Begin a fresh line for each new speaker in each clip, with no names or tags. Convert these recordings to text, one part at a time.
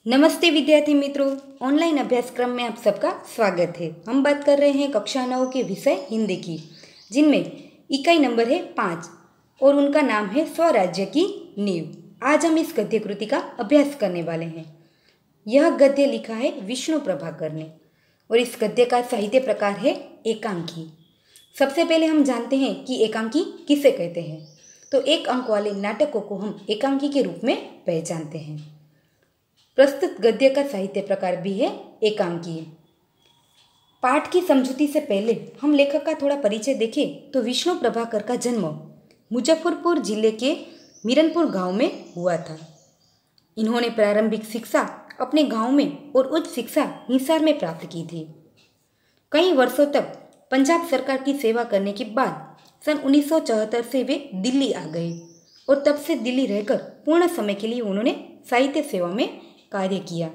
नमस्ते विद्यार्थी मित्रों, ऑनलाइन अभ्यासक्रम में आप सबका स्वागत है। हम बात कर रहे हैं कक्षा 9 के विषय हिंदी की, जिनमें इकाई नंबर है 5 और उनका नाम है स्वराज्य की नींव। आज हम इस गद्य कृति का अभ्यास करने वाले हैं। यह गद्य लिखा है विष्णु प्रभाकर ने और इस गद्य का साहित्य प्रकार है एकांकी। सबसे पहले हम जानते हैं कि एकांकी किसे कहते हैं। तो एक अंक वाले नाटकों को हम एकांकी के रूप में पहचानते हैं। प्रस्तुत गद्य का साहित्य प्रकार भी है एकांकी। पाठ की समझूती से पहले हम लेखक का थोड़ा परिचय देखें तो विष्णु प्रभाकर का जन्म मुजफ्फरपुर जिले के मीरनपुर गांव में हुआ था। इन्होंने प्रारंभिक शिक्षा अपने गांव में और उच्च शिक्षा हिसार में प्राप्त की थी। कई वर्षों तक पंजाब सरकार की सेवा करने के बाद सन 1974 से वे दिल्ली आ गए और तब से दिल्ली रहकर पूर्ण समय के लिए उन्होंने साहित्य सेवा में कार्य किया।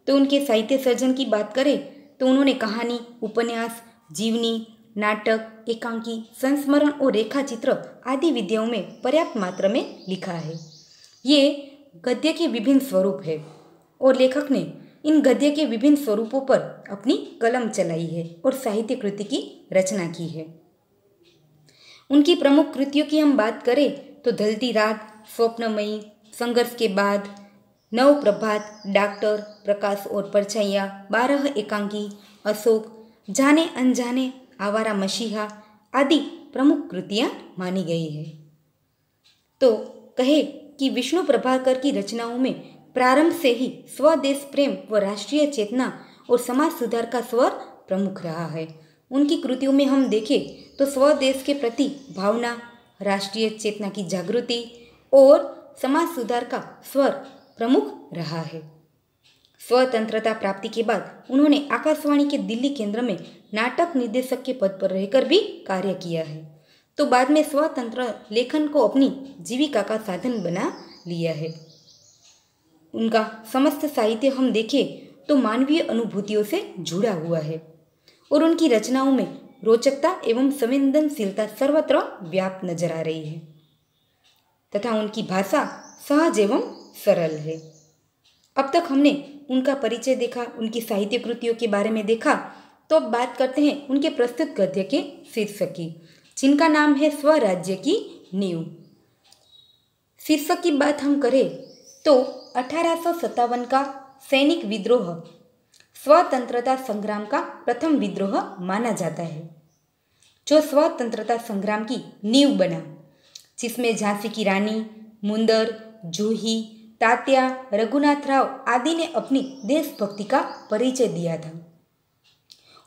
तो उनके साहित्य सर्जन की बात करें तो उन्होंने कहानी, उपन्यास, जीवनी, नाटक, एकांकी, संस्मरण और रेखाचित्र आदि विधाओं में पर्याप्त मात्रा में लिखा है। ये गद्य के विभिन्न स्वरूप है और लेखक ने इन गद्य के विभिन्न स्वरूपों पर अपनी कलम चलाई है और साहित्य कृति की रचना की है। उनकी प्रमुख कृतियों की हम बात करें तो ढलती रात, स्वप्नमयी, संघर्ष के बाद, नव प्रभात, डॉक्टर, प्रकाश और परछाइयाँ, 12 एकांकी, अशोक, जाने अनजाने, आवारा मसीहा आदि प्रमुख कृतियाँ मानी गई है। तो कहे कि विष्णु प्रभाकर की रचनाओं में प्रारंभ से ही स्वदेश प्रेम व राष्ट्रीय चेतना और समाज सुधार का स्वर प्रमुख रहा है। उनकी कृतियों में हम देखें तो स्वदेश के प्रति भावना, राष्ट्रीय चेतना की जागृति और समाज सुधार का स्वर प्रमुख रहा है। स्वतंत्रता प्राप्ति के बाद उन्होंने आकाशवाणी के दिल्ली केंद्र में नाटक निर्देशक के पद पर रहकर भी कार्य किया है। तो बाद में स्वतंत्र लेखन को अपनी जीविका का साधन बना लिया है। उनका समस्त साहित्य हम देखें तो मानवीय अनुभूतियों से जुड़ा हुआ है और उनकी रचनाओं में रोचकता एवं संवेदनशीलता सर्वत्र व्याप्त नजर आ रही है तथा उनकी भाषा सहज एवं सरल है। अब तक हमने उनका परिचय देखा, उनकी साहित्य कृतियों के बारे में देखा। तो अब बात करते हैं उनके प्रस्तुत गद्य के शीर्षक की, जिनका नाम है स्वराज्य की नींव। शीर्षक की बात हम करें तो 1857 का सैनिक विद्रोह स्वतंत्रता संग्राम का प्रथम विद्रोह माना जाता है, जो स्वतंत्रता संग्राम की नींव बना, जिसमें झांसी की रानी, मुंदर, जूही, तात्या, रघुनाथ राव आदि ने अपनी देशभक्ति का परिचय दिया था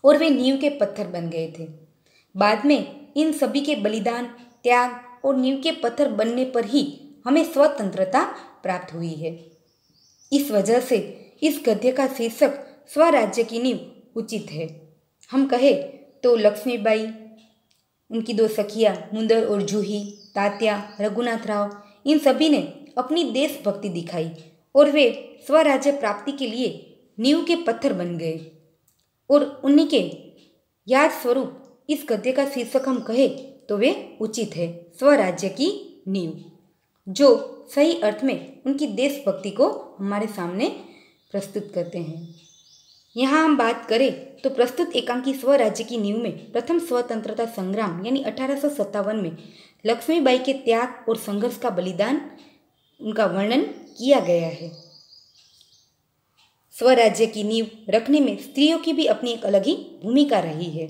और वे नींव के पत्थर बन गए थे। बाद में इन सभी के बलिदान, त्याग और नींव के पत्थर बनने पर ही हमें स्वतंत्रता प्राप्त हुई है। इस वजह से इस गद्य का शीर्षक स्वराज्य की नींव उचित है। हम कहें तो लक्ष्मीबाई, उनकी 2 सखियाँ मुंदर और जूही, तात्या, रघुनाथ राव, इन सभी ने अपनी देशभक्ति दिखाई और वे स्वराज्य प्राप्ति के लिए नींव के पत्थर बन गए और उन्हीं के याद स्वरूप इस गद्य का शीर्षक हम कहें तो वे उचित है, स्वराज्य की नींव, जो सही अर्थ में उनकी देशभक्ति को हमारे सामने प्रस्तुत करते हैं। यहाँ हम बात करें तो प्रस्तुत एकांकी स्वराज्य की नींव में प्रथम स्वतंत्रता संग्राम यानी 1857 में लक्ष्मीबाई के त्याग और संघर्ष का बलिदान, उनका वर्णन किया गया है। स्वराज्य की नींव रखने में स्त्रियों की भी अपनी एक अलग ही भूमिका रही है।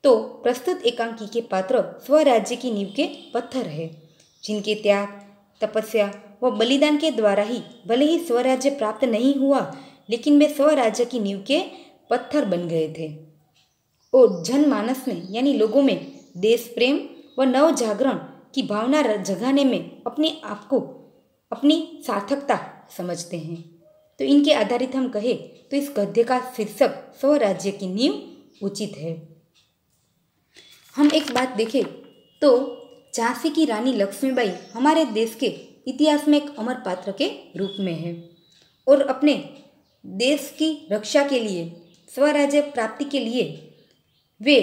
तो प्रस्तुत एकांकी के पात्र स्वराज्य की नींव के पत्थर है, जिनके त्याग, तपस्या व बलिदान के द्वारा ही भले ही स्वराज्य प्राप्त नहीं हुआ, लेकिन वे स्वराज्य की नींव के पत्थर बन गए थे और जनमानस में यानी लोगों में देश प्रेम व नव जागरण की भावना जगाने में अपने आप को अपनी सार्थकता समझते हैं। तो इनके आधारित हम कहें तो इस गद्य का शीर्षक स्वराज्य की नींव उचित है। हम एक बात देखें तो झांसी की रानी लक्ष्मीबाई हमारे देश के इतिहास में एक अमर पात्र के रूप में है और अपने देश की रक्षा के लिए, स्वराज्य प्राप्ति के लिए वे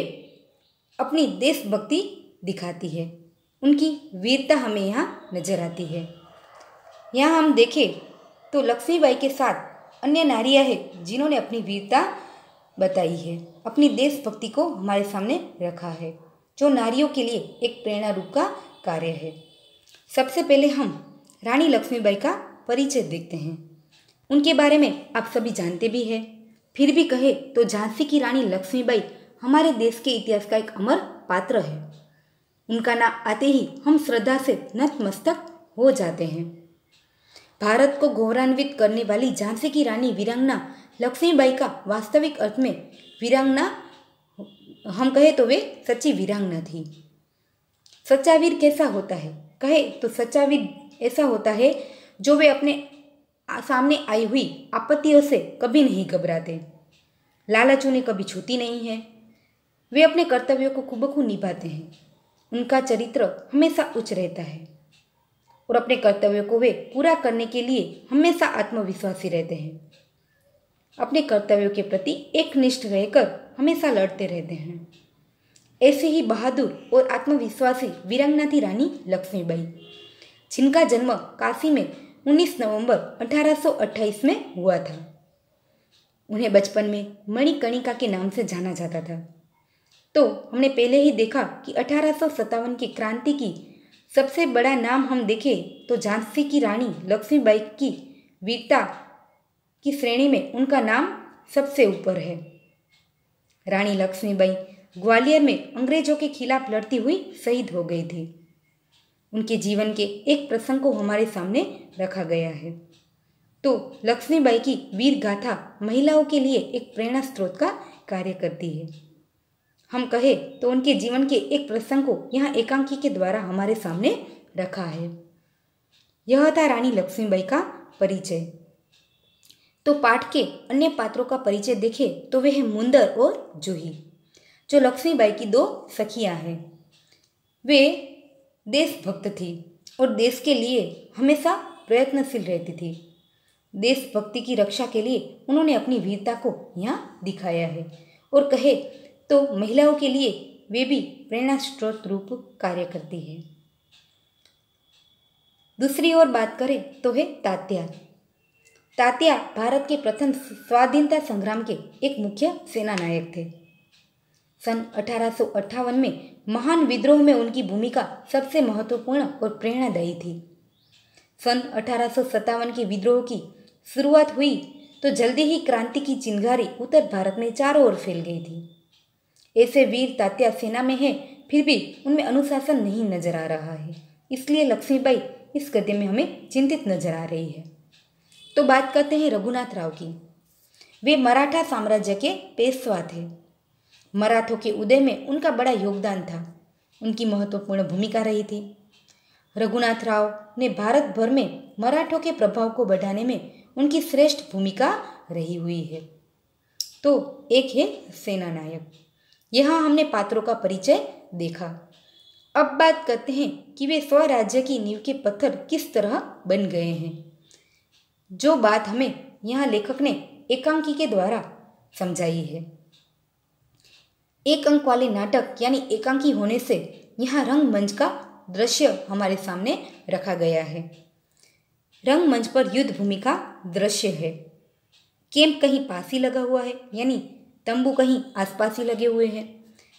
अपनी देशभक्ति दिखाती है। उनकी वीरता हमें यहाँ नजर आती है। यहाँ हम देखें तो तो लक्ष्मीबाई के साथ अन्य नारियां हैं जिन्होंने अपनी वीरता बताई है, अपनी देशभक्ति को हमारे सामने रखा है, जो नारियों के लिए एक प्रेरणा रूप का कार्य है। सबसे पहले हम रानी लक्ष्मीबाई का परिचय देखते हैं। उनके बारे में आप सभी जानते भी हैं, फिर भी कहे तो झांसी की रानी लक्ष्मीबाई हमारे देश के इतिहास का एक अमर पात्र है। उनका नाम आते ही हम श्रद्धा से नतमस्तक हो जाते हैं। भारत को गौरवान्वित करने वाली झांसी की रानी वीरांगना लक्ष्मीबाई का वास्तविक अर्थ में वीरांगना हम कहे तो वे सच्ची वीरांगना थी। सच्चा वीर कैसा होता है? कहे तो सच्चा वीर ऐसा होता है जो वे अपने सामने आई हुई आपत्तियों से कभी नहीं घबराते, लालच उन्हें कभी छूती नहीं है। वे अपने कर्तव्यों को खूबखूब निभाते हैं। उनका चरित्र हमेशा उच्च रहता है और अपने कर्तव्यों को वे पूरा करने के लिए हमेशा आत्मविश्वासी रहते हैं। अपने कर्तव्यों के प्रति एकनिष्ठ रहकर हमेशा लड़ते रहते हैं। ऐसे ही बहादुर और आत्मविश्वासी वीरांगना थी रानी लक्ष्मीबाई, जिनका जन्म काशी में 19 नवंबर 1828 में हुआ था। उन्हें बचपन में मणिकर्णिका के नाम से जाना जाता था। तो हमने पहले ही देखा कि 1857 की क्रांति की सबसे बड़ा नाम हम देखें तो झांसी की रानी लक्ष्मीबाई की वीरता की श्रेणी में उनका नाम सबसे ऊपर है। रानी लक्ष्मीबाई ग्वालियर में अंग्रेजों के खिलाफ लड़ती हुई शहीद हो गई थी। उनके जीवन के एक प्रसंग को हमारे सामने रखा गया है। तो लक्ष्मीबाई की वीर गाथा महिलाओं के लिए एक प्रेरणा स्रोत का कार्य करती है। हम कहे तो उनके जीवन के एक प्रसंग को यहाँ एकांकी के द्वारा हमारे सामने रखा है। यह था रानी लक्ष्मीबाई का परिचय। तो पाठ के अन्य पात्रों का परिचय देखें तो वे हैं मुंदर और जूही, जो लक्ष्मीबाई की दो सखियां हैं। वे देशभक्त थी और देश के लिए हमेशा प्रयत्नशील रहती थी। देशभक्ति की रक्षा के लिए उन्होंने अपनी वीरता को यहाँ दिखाया है और कहे तो महिलाओं के लिए वे भी प्रेरणा स्रोत रूप कार्य करती है। दूसरी ओर बात करें तो है तात्या। तात्या भारत के प्रथम स्वाधीनता संग्राम के एक मुख्य सेना नायक थे। सन 1858 में महान विद्रोह में उनकी भूमिका सबसे महत्वपूर्ण और प्रेरणादायी थी। सन 1857 के विद्रोह की शुरुआत हुई तो जल्दी ही क्रांति की चिंगारी उत्तर भारत में चारों ओर फैल गई थी। ऐसे वीर तात्या सेना में हैं, फिर भी उनमें अनुशासन नहीं नजर आ रहा है, इसलिए लक्ष्मीबाई इस गद्य में हमें चिंतित नजर आ रही है। तो बात करते हैं रघुनाथ राव की। वे मराठा साम्राज्य के पेशवा थे। मराठों के उदय में उनका बड़ा योगदान था, उनकी महत्वपूर्ण भूमिका रही थी। रघुनाथ राव ने भारत भर में मराठों के प्रभाव को बढ़ाने में उनकी श्रेष्ठ भूमिका रही हुई है। तो एक है सेना नायक। यहाँ हमने पात्रों का परिचय देखा। अब बात करते हैं कि वे स्वराज्य की नींव के पत्थर किस तरह बन गए हैं, जो बात हमें यहाँ लेखक ने एकांकी के द्वारा समझाई है। एक अंक वाले नाटक यानी एकांकी होने से यहाँ रंगमंच का दृश्य हमारे सामने रखा गया है। रंगमंच पर युद्ध भूमि का दृश्य है। कैंप कहीं पास ही लगा हुआ है, यानी तंबू कहीं आसपास ही लगे हुए हैं।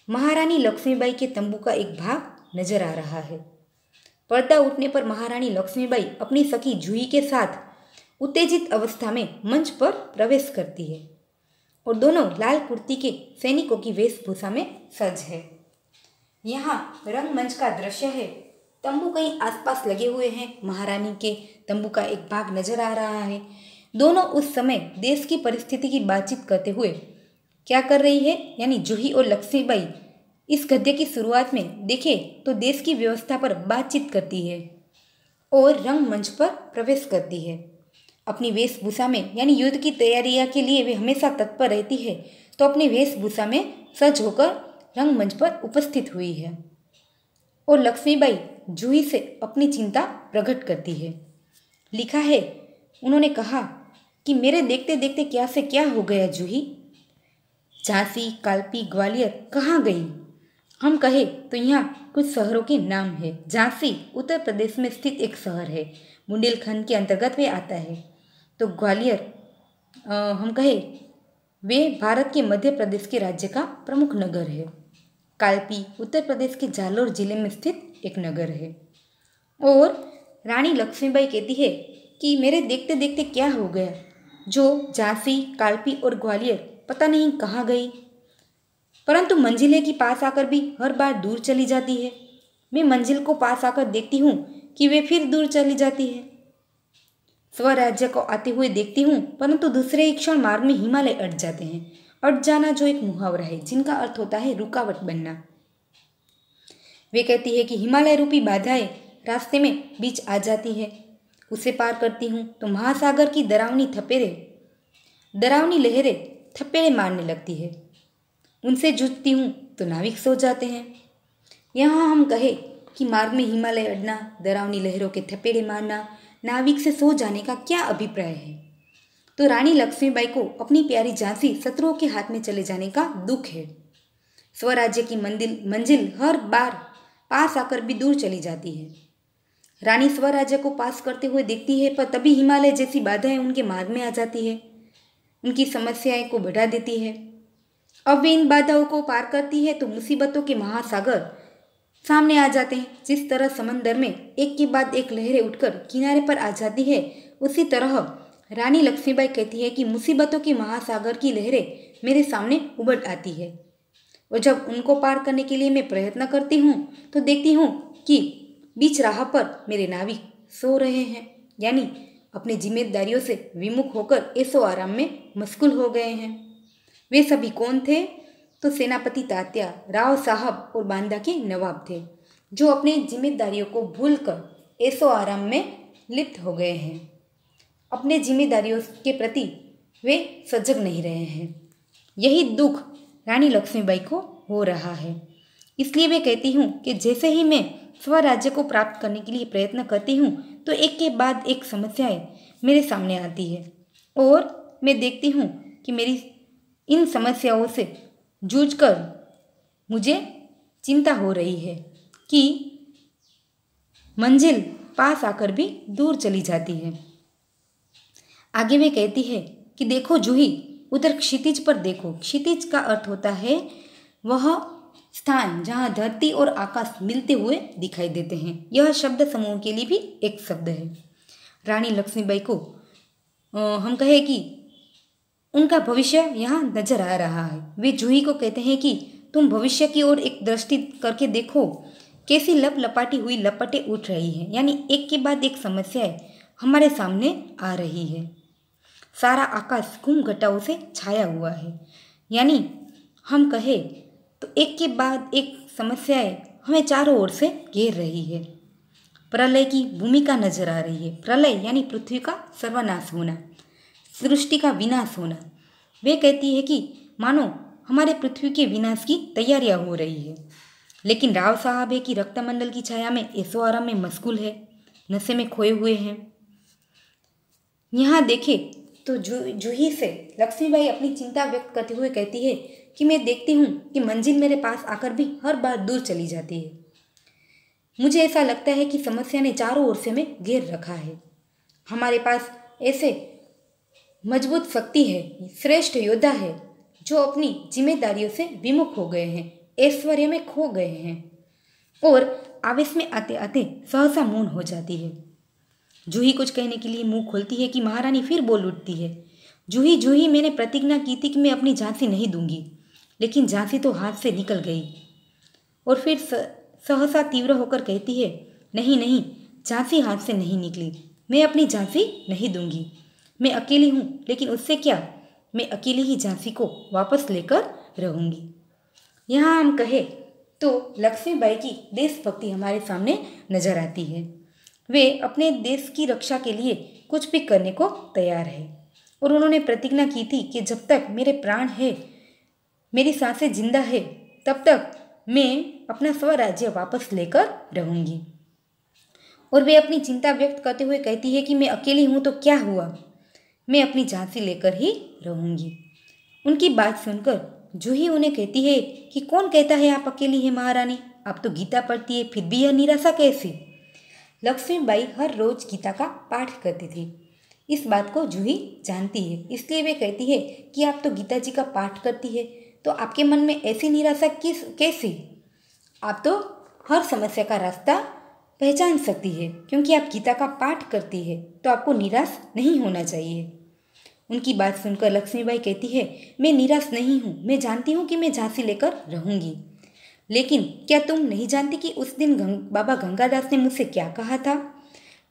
महारानी लक्ष्मीबाई के तंबू का एक भाग नजर आ रहा है। पर्दा उठने पर महारानी लक्ष्मीबाई अपनी सखी जूही के साथ उत्तेजित अवस्था में मंच पर प्रवेश करती है और दोनों लाल कुर्ती के सैनिकों की वेशभूषा में सज है। यहाँ रंगमंच का दृश्य है। तंबू कहीं आसपास लगे हुए हैं। महारानी के तंबू का एक भाग नजर आ रहा है। दोनों उस समय देश की परिस्थिति की बातचीत करते हुए क्या कर रही है, यानी जूही और लक्ष्मीबाई इस गद्य की शुरुआत में देखें तो देश की व्यवस्था पर बातचीत करती है और रंगमंच पर प्रवेश करती है। अपनी वेशभूषा में, यानी युद्ध की तैयारियां के लिए वे हमेशा तत्पर रहती है, तो अपनी वेशभूषा में सज होकर रंगमंच पर उपस्थित हुई है और लक्ष्मीबाई जूही से अपनी चिंता प्रकट करती है। लिखा है, उन्होंने कहा कि मेरे देखते देखते क्या से क्या हो गया जूही। झांसी, कालपी, ग्वालियर कहाँ गई? हम कहे तो यहाँ कुछ शहरों के नाम है। झांसी उत्तर प्रदेश में स्थित एक शहर है। बुंदेलखंड के अंतर्गत वे आता है। तो ग्वालियर हम कहें वे भारत के मध्य प्रदेश के राज्य का प्रमुख नगर है। कालपी उत्तर प्रदेश के जालोर जिले में स्थित एक नगर है। और रानी लक्ष्मीबाई कहती है कि मेरे देखते देखते क्या हो गया, जो झांसी, कालपी और ग्वालियर पता नहीं कहाँ गई, परंतु मंजिलें की पास आकर भी हर बार दूर चली जाती है। मैं मंजिल को पास आकर देखती हूँ कि वे फिर दूर चली जाती है। स्वराज्य को आते हुए देखती हूँ, परंतु दूसरे ही क्षण मार्ग में हिमालय अट जाते हैं। अट जाना जो एक मुहावरा है जिनका अर्थ होता है रुकावट बनना। वे कहती है कि हिमालय रूपी बाधाएं रास्ते में बीच आ जाती है। उसे पार करती हूँ तो महासागर की डरावनी लहरें थपेड़े मारने लगती है। उनसे जूझती हूँ तो नाविक सो जाते हैं। यहाँ हम कहें कि मार्ग में हिमालय अड़ना, डरावनी लहरों के थपेड़े मारना, नाविक से सो जाने का क्या अभिप्राय है? तो रानी लक्ष्मीबाई को अपनी प्यारी झांसी शत्रुओं के हाथ में चले जाने का दुख है। स्वराज्य की मंजिल हर बार पास आकर भी दूर चली जाती है। रानी स्वराज्य को पास करते हुए देखती है, पर तभी हिमालय जैसी बाधाएं उनके मार्ग में आ जाती है, उनकी समस्याएं को बढ़ा देती है। अब वे इन बाधाओं को पार करती है तो मुसीबतों के महासागर सामने आ जाते हैं। जिस तरह समंदर में एक के बाद एक लहरें उठकर किनारे पर आ जाती है, उसी तरह रानी लक्ष्मीबाई कहती है कि मुसीबतों के महासागर की लहरें मेरे सामने उभर आती है। और जब उनको पार करने के लिए मैं प्रयत्न करती हूँ तो देखती हूँ कि बीच राह पर मेरे नाविक सो रहे हैं, यानी अपनी जिम्मेदारियों से विमुख होकर ऐसो आराम में मशगूल हो गए हैं। वे सभी कौन थे? तो सेनापति तात्या, राव साहब और बांदा के नवाब थे, जो अपनी जिम्मेदारियों को भूलकर ऐसो आराम में लिप्त हो गए हैं। अपने जिम्मेदारियों के प्रति वे सजग नहीं रहे हैं। यही दुख रानी लक्ष्मीबाई को हो रहा है। इसलिए वे कहती हूँ कि जैसे ही मैं स्वराज्य को प्राप्त करने के लिए प्रयत्न करती हूँ तो एक के बाद एक समस्याएं मेरे सामने आती है, और मैं देखती हूँ कि मेरी इन समस्याओं से जूझकर मुझे चिंता हो रही है कि मंजिल पास आकर भी दूर चली जाती है। आगे वे कहती है कि देखो जूही, उधर क्षितिज पर देखो। क्षितिज का अर्थ होता है वह स्थान जहाँ धरती और आकाश मिलते हुए दिखाई देते हैं। यह शब्द समूह के लिए भी एक शब्द है। रानी लक्ष्मीबाई को हम कहें कि उनका भविष्य यहाँ नजर आ रहा है। वे जूही को कहते हैं कि तुम भविष्य की ओर एक दृष्टि करके देखो, कैसी लपाटी हुई लपटें उठ रही हैं, यानी एक के बाद एक समस्याएं हमारे सामने आ रही है। सारा आकाश घुम घटाओं से छाया हुआ है, यानी हम कहें तो एक के बाद एक समस्याएं हमें चारों ओर से घेर रही है। प्रलय की भूमिका नजर आ रही है। प्रलय यानी पृथ्वी का सर्वनाश होना, सृष्टि का विनाश होना। वे कहती है कि मानो हमारे पृथ्वी के विनाश की तैयारियां हो रही है। लेकिन राव साहब है कि रक्तमंडल की छाया में ऐसो आराम में मशगूल है, नशे में खोए हुए हैं। यहाँ देखे तो जूही से लक्ष्मीबाई अपनी चिंता व्यक्त करते हुए कहती है कि मैं देखती हूँ कि मंजिल मेरे पास आकर भी हर बार दूर चली जाती है। मुझे ऐसा लगता है कि समस्या ने चारों ओर से हमें घेर रखा है। हमारे पास ऐसे मजबूत शक्ति है, श्रेष्ठ योद्धा है, जो अपनी जिम्मेदारियों से विमुख हो गए हैं, ऐश्वर्य में खो गए हैं और आवेश में आते आते सहसा मौन हो जाती है। जूही कुछ कहने के लिए मुंह खोलती है कि महारानी फिर बोल उठती है, जूही जूही, मैंने प्रतिज्ञा की थी कि मैं अपनी झांसी नहीं दूंगी, लेकिन झांसी तो हाथ से निकल गई। और फिर सहसा तीव्र होकर कहती है, नहीं नहीं, झांसी हाथ से नहीं निकली, मैं अपनी झांसी नहीं दूंगी। मैं अकेली हूँ, लेकिन उससे क्या, मैं अकेली ही झांसी को वापस लेकर रहूंगी। यहाँ हम कहें तो लक्ष्मीबाई की देशभक्ति हमारे सामने नजर आती है। वे अपने देश की रक्षा के लिए कुछ भी करने को तैयार है, और उन्होंने प्रतिज्ञा की थी कि जब तक मेरे प्राण है, मेरी सांसें जिंदा है, तब तक मैं अपना स्वराज्य वापस लेकर रहूंगी। और वे अपनी चिंता व्यक्त करते हुए कहती है कि मैं अकेली हूँ तो क्या हुआ, मैं अपनी झांसी लेकर ही रहूंगी। उनकी बात सुनकर जूही उन्हें कहती है कि कौन कहता है आप अकेली हैं महारानी, आप तो गीता पढ़ती है, फिर भी यह निराशा कैसी? लक्ष्मीबाई हर रोज गीता का पाठ करती थी। इस बात को जूही जानती है, इसलिए वे कहती है कि आप तो गीता जी का पाठ करती है, तो आपके मन में ऐसी निराशा कैसी? आप तो हर समस्या का रास्ता पहचान सकती है, क्योंकि आप गीता का पाठ करती है, तो आपको निराश नहीं होना चाहिए। उनकी बात सुनकर लक्ष्मीबाई कहती है, मैं निराश नहीं हूँ, मैं जानती हूँ कि मैं झांसी लेकर रहूँगी। लेकिन क्या तुम नहीं जानती कि उस दिन बाबा गंगादास ने मुझसे क्या कहा था?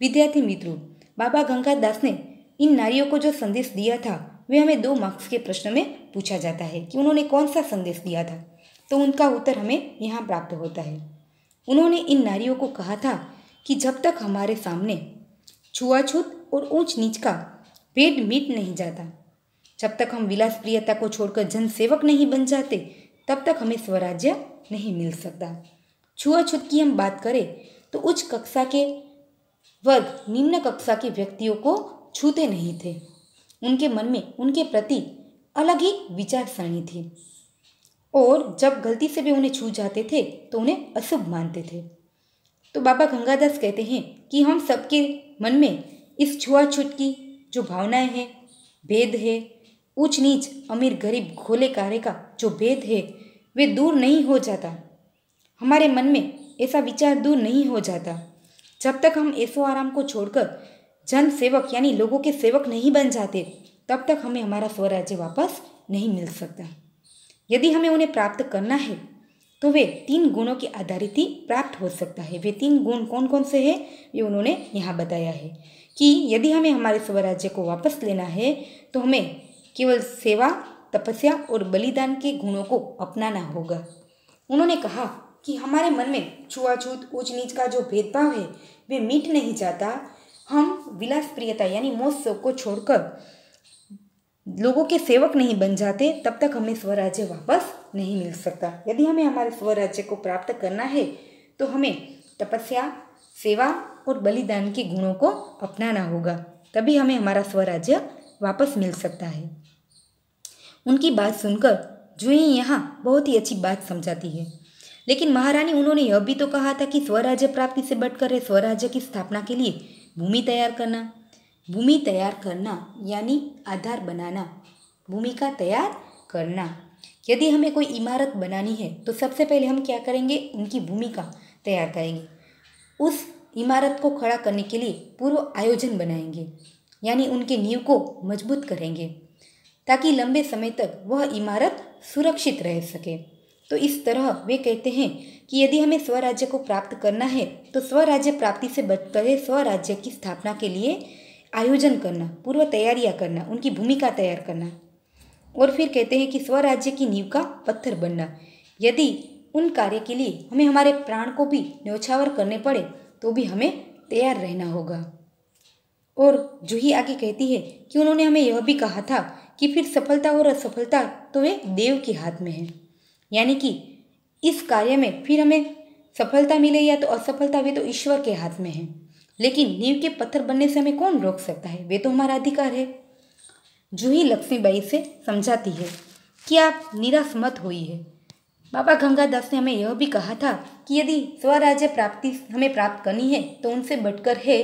विद्यार्थी मित्रों, बाबा गंगादास ने इन नारियों को जो संदेश दिया था वे हमें 2 मार्क्स के प्रश्न में पूछा जाता है कि उन्होंने कौन सा संदेश दिया था, तो उनका उत्तर हमें यहाँ प्राप्त होता है। उन्होंने इन नारियों को कहा था कि जब तक हमारे सामने छुआछूत और ऊंच नीच का भेद मिट नहीं जाता, जब तक हम विलास प्रियता को छोड़कर जनसेवक नहीं बन जाते, तब तक हमें स्वराज्य नहीं मिल सकता। छुआछूत की हम बात करें तो उच्च कक्षा के वर्ग निम्न कक्षा के व्यक्तियों को छूते नहीं थे। उनके मन में उनके प्रति अलग ही विचारसरणी थी और जब गलती से भी उन्हें छू जाते थे तो उन्हें अशुभ मानते थे। तो बाबा गंगादास कहते हैं कि हम सबके मन में इस छुआछूत की जो भावनाएं हैं, भेद है, ऊंच नीच अमीर गरीब घोले कारे का जो भेद है वे दूर नहीं हो जाता। हमारे मन में ऐसा विचार दूर नहीं हो जाता जब तक हम ऐशो आराम को छोड़कर जन सेवक यानी लोगों के सेवक नहीं बन जाते, तब तक हमें हमारा स्वराज्य वापस नहीं मिल सकता। यदि हमें उन्हें प्राप्त करना है तो वे 3 गुणों के आधारित ही प्राप्त हो सकता है। वे 3 गुण कौन कौन से हैं ये उन्होंने यहाँ बताया है कि यदि हमें हमारे स्वराज्य को वापस लेना है तो हमें केवल सेवा, तपस्या और बलिदान के गुणों को अपनाना होगा। उन्होंने कहा कि हमारे मन में छुआछूत ऊंच नीच का जो भेदभाव है वे मिट नहीं जाता। हम विलास प्रियता यानी मौज शौक को छोड़कर लोगों के सेवक नहीं बन जाते, तब तक हमें स्वराज्य वापस नहीं मिल सकता। यदि हमें हमारे स्वराज्य को प्राप्त करना है तो हमें तपस्या, सेवा और बलिदान के गुणों को अपनाना होगा, तभी हमें हमारा स्वराज्य वापस मिल सकता है। उनकी बात सुनकर जूही यहाँ बहुत ही अच्छी बात समझाती है, लेकिन महारानी उन्होंने यह भी तो कहा था कि स्वराज्य प्राप्ति से बढ़कर है स्वराज्य की स्थापना के लिए भूमि तैयार करना। भूमि तैयार करना यानी आधार बनाना, भूमि का तैयार करना। यदि हमें कोई इमारत बनानी है तो सबसे पहले हम क्या करेंगे, उनकी भूमि का तैयार करेंगे। उस इमारत को खड़ा करने के लिए पूर्व आयोजन बनाएंगे, यानी उनके नींव को मजबूत करेंगे ताकि लंबे समय तक वह इमारत सुरक्षित रह सके। तो इस तरह वे कहते हैं कि यदि हमें स्वराज्य को प्राप्त करना है तो स्वराज्य प्राप्ति से बढ़कर स्वराज्य की स्थापना के लिए आयोजन करना, पूर्व तैयारियां करना, उनकी भूमिका तैयार करना। और फिर कहते हैं कि स्वराज्य की नींव का पत्थर बनना। यदि उन कार्य के लिए हमें हमारे प्राण को भी न्यौछावर करने पड़े तो भी हमें तैयार रहना होगा। और जूही आगे कहती है कि उन्होंने हमें यह भी कहा था कि फिर सफलता और असफलता तो वे देव के हाथ में है, यानी कि इस कार्य में फिर हमें सफलता मिले या तो असफलता, वे तो ईश्वर के हाथ में है। लेकिन नींव के पत्थर बनने से हमें कौन रोक सकता है, वे तो हमारा अधिकार है। जूही लक्ष्मीबाई से समझाती है कि आप निराश मत होइए। बाबा गंगादास ने हमें यह भी कहा था कि यदि स्वराज्य प्राप्ति हमें प्राप्त करनी है तो उनसे बढ़कर है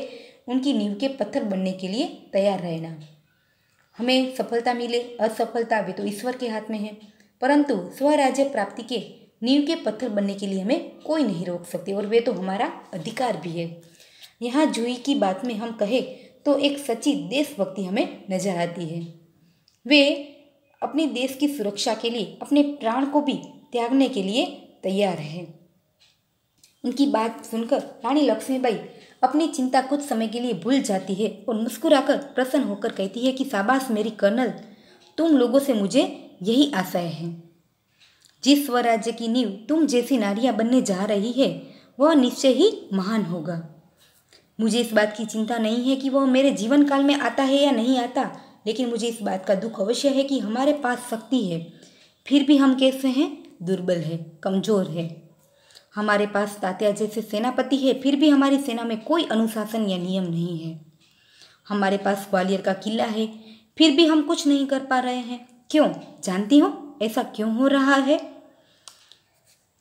उनकी नींव के पत्थर बनने के लिए तैयार रहना। हमें सफलता मिले असफलता वे तो ईश्वर के हाथ में है, परंतु स्वराज्य प्राप्ति के नींव के पत्थर बनने के लिए हमें कोई नहीं रोक सकते और वे तो हमारा अधिकार भी है। यहाँ जूही की बात में हम कहें तो एक सच्ची देशभक्ति हमें नजर आती है। वे अपने देश की सुरक्षा के लिए अपने प्राण को भी त्यागने के लिए तैयार है। उनकी बात सुनकर रानी लक्ष्मीबाई अपनी चिंता कुछ समय के लिए भूल जाती है और मुस्कुराकर प्रसन्न होकर कहती है कि शाबाश मेरी कर्नल, तुम लोगों से मुझे यही आशाएं हैं। जिस स्वराज्य की नींव तुम जैसी नारियां बनने जा रही है वह निश्चय ही महान होगा। मुझे इस बात की चिंता नहीं है कि वह मेरे जीवन काल में आता है या नहीं आता, लेकिन मुझे इस बात का दुख अवश्य है कि हमारे पास शक्ति है फिर भी हम कैसे हैं, दुर्बल है, कमज़ोर है। हमारे पास तात्या जैसे सेनापति है फिर भी हमारी सेना में कोई अनुशासन या नियम नहीं है। हमारे पास ग्वालियर का किला है फिर भी हम कुछ नहीं कर पा रहे हैं। क्यों, जानती हो ऐसा क्यों हो रहा है?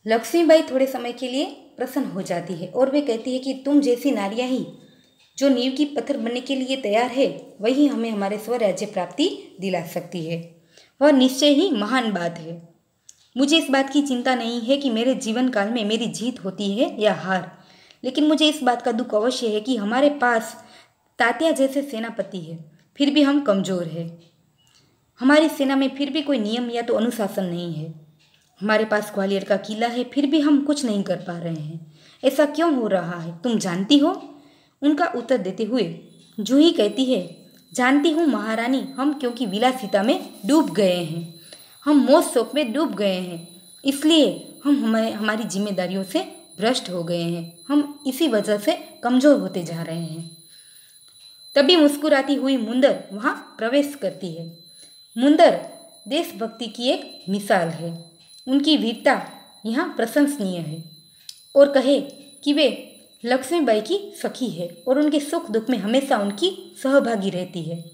लक्ष्मीबाई थोड़े समय के लिए प्रसन्न हो जाती है और वे कहती है कि तुम जैसी नारियां ही जो नींव की पत्थर बनने के लिए तैयार है वही हमें हमारे स्वराज्य प्राप्ति दिला सकती है। वह निश्चय ही महान बात है। मुझे इस बात की चिंता नहीं है कि मेरे जीवन काल में मेरी जीत होती है या हार, लेकिन मुझे इस बात का दुख अवश्य है कि हमारे पास तात्या जैसे सेनापति है, फिर भी हम कमज़ोर हैं। हमारी सेना में फिर भी कोई नियम या तो अनुशासन नहीं है। हमारे पास ग्वालियर का किला है, फिर भी हम कुछ नहीं कर पा रहे हैं। ऐसा क्यों हो रहा है, तुम जानती हो? उनका उत्तर देते हुए जूही कहती है, जानती हूँ महारानी, हम क्योंकि विलासिता में डूब गए हैं, हम मौज शौक में डूब गए हैं, इसलिए हम हमारी जिम्मेदारियों से भ्रष्ट हो गए हैं। हम इसी वजह से कमज़ोर होते जा रहे हैं। तभी मुस्कुराती हुई मुंदर वहाँ प्रवेश करती है। मुंदर देशभक्ति की एक मिसाल है। उनकी वीरता यहाँ प्रशंसनीय है और कहे कि वे लक्ष्मीबाई की सखी है और उनके सुख दुख में हमेशा उनकी सहभागी रहती है।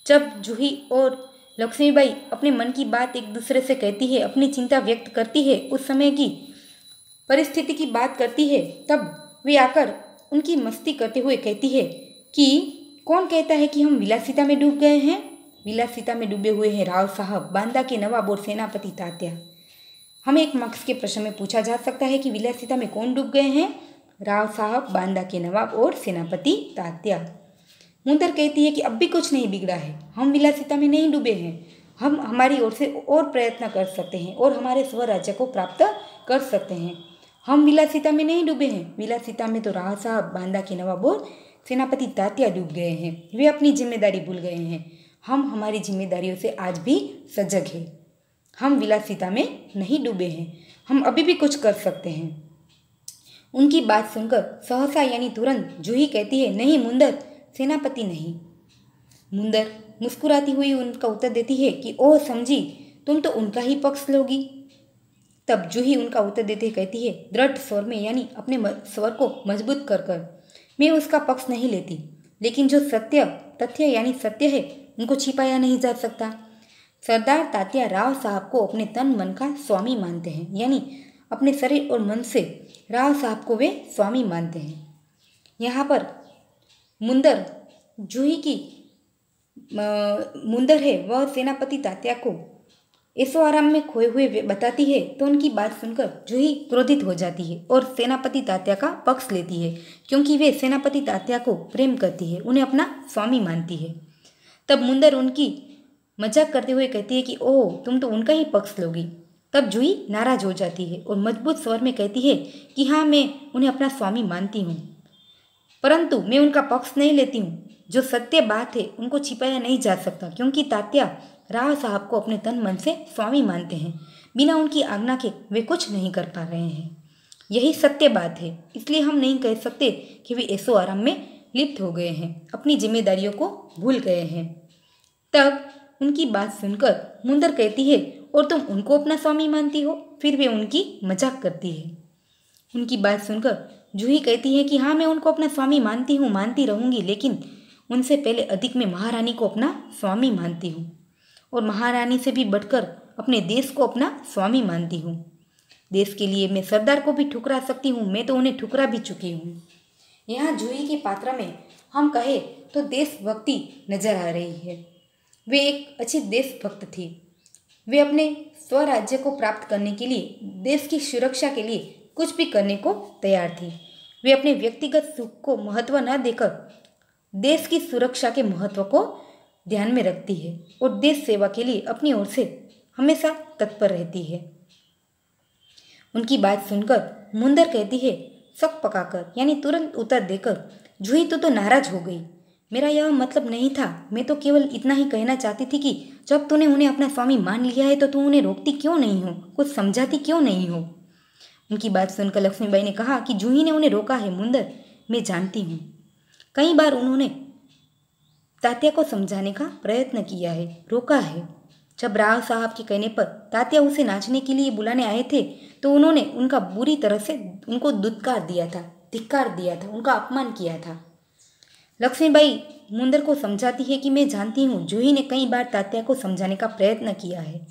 जब जूही और लक्ष्मीबाई अपने मन की बात एक दूसरे से कहती है, अपनी चिंता व्यक्त करती है, उस समय की परिस्थिति की बात करती है, तब वे आकर उनकी मस्ती करते हुए कहती है कि कौन कहता है कि हम विलासिता में डूब गए हैं? विलासिता में डूबे हुए हैं राव साहब, बांदा के नवाब और सेनापति तात्या। हमें एक मार्क्स के प्रश्न में पूछा जा सकता है कि विलासिता में कौन डूब गए हैं? राव साहब, बांदा के नवाब और सेनापति तात्या। मुंदर कहती है कि अब भी कुछ नहीं बिगड़ा है, हम विलासिता में नहीं डूबे हैं। हम हमारी ओर से और प्रयत्न कर सकते हैं और हमारे स्वराज्य को प्राप्त कर सकते हैं। हम विलासिता में नहीं डूबे हैं। विलासिता में तो राव साहब, बांदा के नवाब और सेनापति तात्या डूब गए हैं। वे अपनी जिम्मेदारी भूल गए हैं। हम हमारी जिम्मेदारियों से आज भी सजग हैं। हम विलासिता में नहीं डूबे हैं, हम अभी भी कुछ कर सकते हैं। उनकी बात सुनकर सहसा यानी तुरंत जूही कहती है, नहीं मुंदर, सेनापति नहीं। मुंदर मुस्कुराती हुई उनका उत्तर देती है कि ओह समझी, तुम तो उनका ही पक्ष लोगी। तब जूही उनका उत्तर देते कहती है दृढ़ स्वर में, यानी अपने स्वर को मजबूत कर कर, मैं उसका पक्ष नहीं लेती, लेकिन जो सत्य तथ्य यानी सत्य है उनको छिपाया नहीं जा सकता। सरदार तात्या राव साहब को अपने तन मन का स्वामी मानते हैं, यानी अपने शरीर और मन से राव साहब को वे स्वामी मानते हैं। यहाँ पर मुंदर जूही की मुंदर है वह सेनापति तात्या को ऐसो आराम में खोए हुए बताती है, तो उनकी बात सुनकर जूही क्रोधित हो जाती है और सेनापति तात्या का पक्ष लेती है, क्योंकि वे सेनापति तात्या को प्रेम करती है, उन्हें अपना स्वामी मानती है। तब मुंदर उनकी मजाक करते हुए कहती है कि ओह तुम तो उनका ही पक्ष लोगी। तब जूही नाराज हो जाती है और मजबूत स्वर में कहती है कि हाँ, मैं उन्हें अपना स्वामी मानती हूँ, परंतु मैं उनका पक्ष नहीं लेती हूँ। जो सत्य बात है उनको छिपाया नहीं जा सकता, क्योंकि तात्या राव साहब को अपने तन मन से स्वामी मानते हैं। बिना उनकी आज्ञा के वे कुछ नहीं कर पा रहे हैं। यही सत्य बात है, इसलिए हम नहीं कह सकते कि वे ऐसो आराम में लिप्त हो गए हैं, अपनी जिम्मेदारियों को भूल गए हैं। तब उनकी बात सुनकर मुंदर कहती है, और तुम उनको अपना स्वामी मानती हो? फिर वे उनकी मजाक करती है। उनकी बात सुनकर जूही कहती है कि हाँ, मैं उनको अपना स्वामी मानती हूँ, मानती रहूँगी, लेकिन उनसे पहले अधिक मैं महारानी को अपना स्वामी मानती हूँ और महारानी से भी बढ़कर अपने देश को अपना स्वामी मानती हूँ। देश के लिए मैं सरदार को भी ठुकरा सकती हूँ, मैं तो उन्हें ठुकरा भी चुकी हूँ। यहाँ जूही के पात्र में हम कहे तो देशभक्ति नजर आ रही है। वे एक अच्छी देशभक्त थी। वे अपने स्वराज्य को प्राप्त करने के लिए, देश की सुरक्षा के लिए कुछ भी करने को तैयार थी। वे अपने व्यक्तिगत सुख को महत्व न देकर देश की सुरक्षा के महत्व को ध्यान में रखती है और देश सेवा के लिए अपनी ओर से हमेशा तत्पर रहती है। उनकी बात सुनकर मुंदर कहती है शक पकाकर, यानी तुरंत उत्तर देकर, जूही तो नाराज हो गई। मेरा यह मतलब नहीं था, मैं तो केवल इतना ही कहना चाहती थी कि जब तूने उन्हें अपना स्वामी मान लिया है तो तू उन्हें रोकती क्यों नहीं हो, कुछ समझाती क्यों नहीं हो। उनकी बात सुनकर लक्ष्मीबाई ने कहा कि जूही ने उन्हें रोका है मुंदर, मैं जानती हूँ। कई बार उन्होंने तात्या को समझाने का प्रयत्न किया है, रोका है। जब राव साहब के कहने पर तात्या उसे नाचने के लिए बुलाने आए थे तो उन्होंने उनका बुरी तरह से उनको धिक्कार दिया था, उनका अपमान किया था। लक्ष्मीबाई मुंदर को समझाती है कि मैं जानती हूँ जूही ने कई बार तात्या को समझाने का प्रयत्न किया है।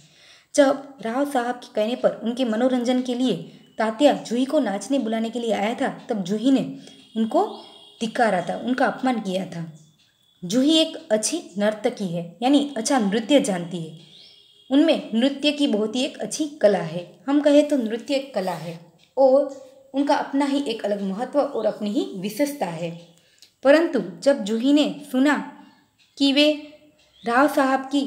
जब राव साहब के कहने पर उनके मनोरंजन के लिए तात्या जूही को नाचने बुलाने के लिए आया था, तब जूही ने उनको धिक्कारा था, उनका अपमान किया था। जूही एक अच्छी नर्तकी है, यानी अच्छा नृत्य जानती है। उनमें नृत्य की बहुत ही एक अच्छी कला है। हम कहें तो नृत्य एक कला है और उनका अपना ही एक अलग महत्व और अपनी ही विशेषता है। परंतु जब जूही ने सुना कि वे राव साहब की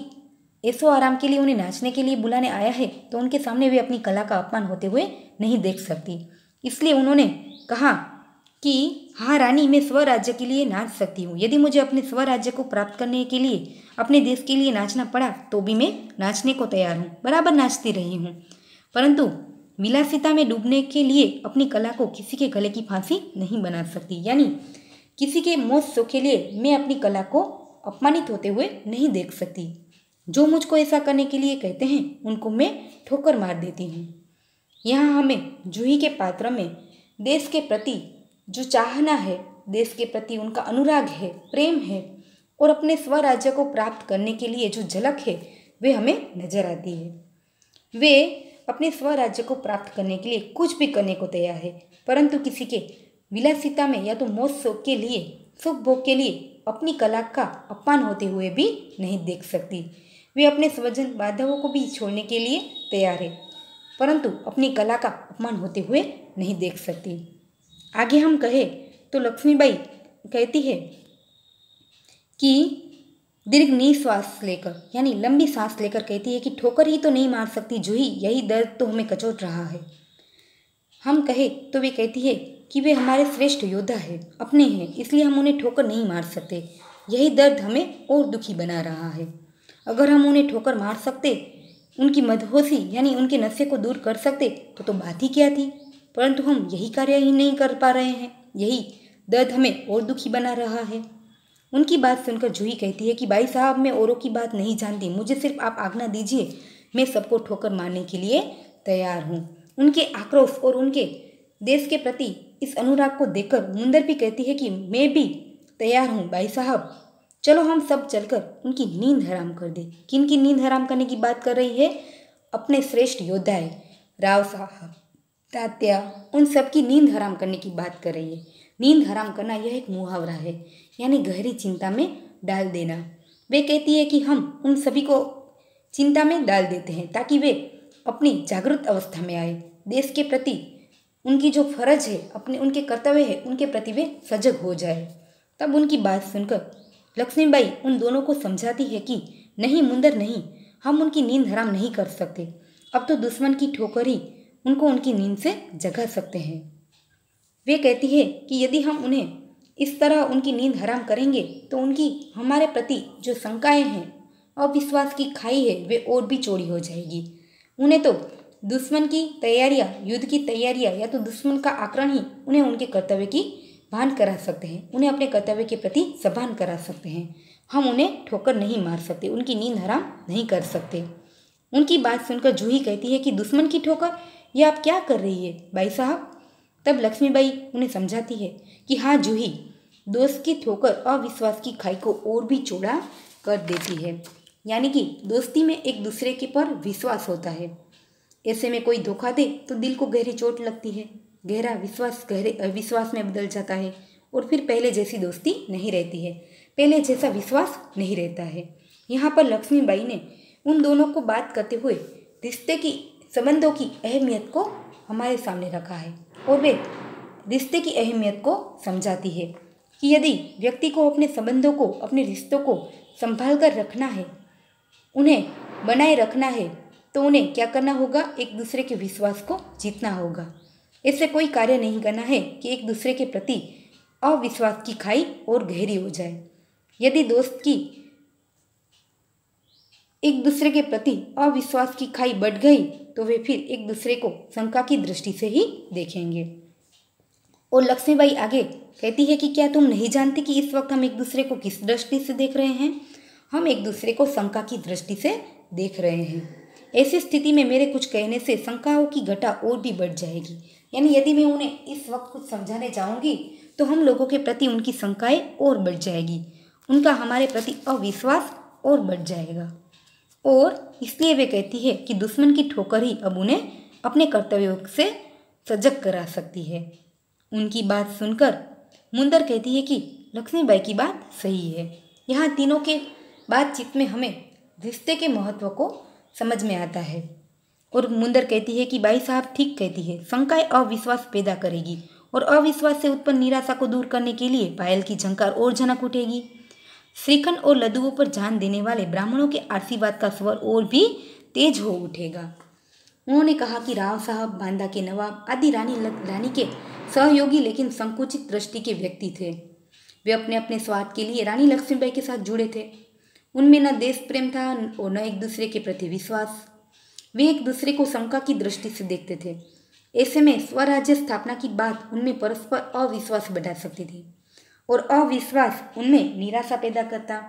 ऐशो आराम के लिए उन्हें नाचने के लिए बुलाने आया है, तो उनके सामने वे अपनी कला का अपमान होते हुए नहीं देख सकती। इसलिए उन्होंने कहा कि हाँ रानी, मैं स्वराज्य के लिए नाच सकती हूँ। यदि मुझे अपने स्वराज्य को प्राप्त करने के लिए अपने देश के लिए नाचना पड़ा तो भी मैं नाचने को तैयार हूँ, बराबर नाचती रही हूँ। परंतु विलासिता में डूबने के लिए अपनी कला को किसी के गले की फांसी नहीं बना सकती, यानी किसी के मौज शौक के लिए मैं अपनी कला को अपमानित होते हुए नहीं देख सकती। जो मुझको ऐसा करने के लिए कहते हैं उनको मैं ठोकर मार देती हूँ। यहाँ हमें जूही के पात्र में देश के प्रति जो चाहना है, देश के प्रति उनका अनुराग है, प्रेम है और अपने स्वराज्य को प्राप्त करने के लिए जो झलक है वे हमें नजर आती है। वे अपने स्वराज्य को प्राप्त करने के लिए कुछ भी करने को तैयार है, परंतु किसी के विलासिता में या तो मौज शौक के लिए, सुख भोग के लिए अपनी कला का अपमान होते हुए भी नहीं देख सकती। वे अपने स्वजन बांधवों को भी छोड़ने के लिए तैयार है, परंतु अपनी कला का अपमान होते हुए नहीं देख सकती। आगे हम कहें तो लक्ष्मीबाई कहती है कि दीर्घ निश्वास लेकर, यानी लंबी सांस लेकर कहती है कि ठोकर ही तो नहीं मार सकती जूही, यही दर्द तो हमें कचोट रहा है। हम कहें तो वे कहती है कि वे हमारे श्रेष्ठ योद्धा है, अपने हैं, इसलिए हम उन्हें ठोकर नहीं मार सकते। यही दर्द हमें और दुखी बना रहा है। अगर हम उन्हें ठोकर मार सकते, उनकी मदहोशी यानी उनके नशे को दूर कर सकते तो बात ही क्या थी। परंतु हम यही कार्य ही नहीं कर पा रहे हैं, यही दर्द हमें और दुखी बना रहा है। उनकी बात सुनकर जूही कहती है कि भाई साहब, मैं औरों की बात नहीं जानती, मुझे सिर्फ आप आज्ञा दीजिए, मैं सबको ठोकर मारने के लिए तैयार हूँ। उनके आक्रोश और उनके देश के प्रति इस अनुराग को देखकर मुंदर भी कहती है कि मैं भी तैयार हूँ भाई साहब, चलो हम सब चलकर उनकी नींद हराम कर दें। किनकी नींद हराम करने की बात कर रही है? अपने श्रेष्ठ योद्धा है राव साहब, तात्या, उन सब की नींद हराम करने की बात कर रही है। नींद हराम करना यह एक मुहावरा है, यानी गहरी चिंता में डाल देना। वे कहती है कि हम उन सभी को चिंता में डाल देते हैं ताकि वे अपनी जागृत अवस्था में आए, देश के प्रति उनकी जो फर्ज है, अपने उनके कर्तव्य है, उनके प्रति वे सजग हो जाए। तब उनकी बात सुनकर लक्ष्मीबाई उन दोनों को समझाती है कि नहीं मुंदर, नहीं, हम उनकी नींद हराम नहीं कर सकते। अब तो दुश्मन की ठोकर ही उनको उनकी नींद से जगा सकते हैं। वे कहती है कि यदि हम उन्हें इस तरह उनकी नींद हराम करेंगे तो उनकी हमारे प्रति जो शंकाएं हैं, अविश्वास की खाई है, वे और भी चौड़ी हो जाएगी। उन्हें तो दुश्मन की तैयारियां, युद्ध की तैयारियां या तो दुश्मन का आक्रमण ही उन्हें उनके कर्तव्य की भान करा सकते हैं, उन्हें अपने कर्तव्य के प्रति सभान करा सकते हैं। हम उन्हें ठोकर नहीं मार सकते, उनकी नींद हराम नहीं कर सकते। उनकी बात सुनकर जूही कहती है कि दुश्मन की ठोकर, ये आप क्या कर रही है भाई साहब? तब लक्ष्मीबाई उन्हें समझाती है कि हाँ जूही, दोस्त की ठोकर अविश्वास की खाई को और भी चौड़ा कर देती है, यानी कि दोस्ती में एक दूसरे के पर विश्वास होता है। ऐसे में कोई धोखा दे तो दिल को गहरी चोट लगती है, गहरा विश्वास गहरे अविश्वास में बदल जाता है और फिर पहले जैसी दोस्ती नहीं रहती है, पहले जैसा विश्वास नहीं रहता है। यहाँ पर लक्ष्मीबाई ने उन दोनों को बात करते हुए रिश्ते की, संबंधों की अहमियत को हमारे सामने रखा है और वे रिश्ते की अहमियत को समझाती है कि यदि व्यक्ति को अपने संबंधों को, अपने रिश्तों को संभाल कर रखना है, उन्हें बनाए रखना है, तो उन्हें क्या करना होगा? एक दूसरे के विश्वास को जीतना होगा। ऐसे कोई कार्य नहीं करना है कि एक दूसरे के प्रति अविश्वास की खाई और गहरी हो जाए। यदि दोस्त की एक दूसरे के प्रति अविश्वास की खाई बढ़ गई तो वे फिर एक दूसरे को शंका की दृष्टि से ही देखेंगे। और लक्ष्मीबाई आगे कहती है कि क्या तुम नहीं जानती कि इस वक्त हम एक दूसरे को किस दृष्टि से देख रहे हैं? हम एक दूसरे को शंका की दृष्टि से देख रहे हैं। ऐसी स्थिति में मेरे कुछ कहने से शंकाओं की घटा और भी बढ़ जाएगी, यानी यदि मैं उन्हें इस वक्त कुछ समझाने जाऊंगी तो हम लोगों के प्रति उनकी शंकाएं और बढ़ जाएगी, उनका हमारे प्रति अविश्वास और बढ़ जाएगा। और इसलिए वे कहती है कि दुश्मन की ठोकर ही अब उन्हें अपने कर्तव्यों से सजग करा सकती है। उनकी बात सुनकर मुंदर कहती है कि लक्ष्मीबाई की बात सही है। यहाँ तीनों के बातचीत में हमें रिश्ते के महत्व को समझ में आता है। और मुंदर कहती है कि बाई साहब ठीक कहती है, शंकाएं अविश्वास पैदा करेगी और अविश्वास से उत्पन्न निराशा को दूर करने के लिए पायल की झंकार और झनक उठेगी। श्रीखंड और लड्डुओं पर जान देने वाले ब्राह्मणों के आशीर्वाद का स्वर और भी तेज हो उठेगा। उन्होंने कहा कि राव साहब, बांदा के नवाब आदि रानी के सहयोगी लेकिन संकुचित दृष्टि के व्यक्ति थे। वे अपने अपने स्वार्थ के लिए रानी लक्ष्मीबाई के साथ जुड़े थे। उनमें न देश प्रेम था और न एक दूसरे के प्रति विश्वास। वे एक दूसरे को शंका की दृष्टि से देखते थे। ऐसे में स्वराज्य स्थापना की बात उनमें परस्पर अविश्वास बढ़ा सकती थी और अविश्वास उनमें निराशा पैदा करता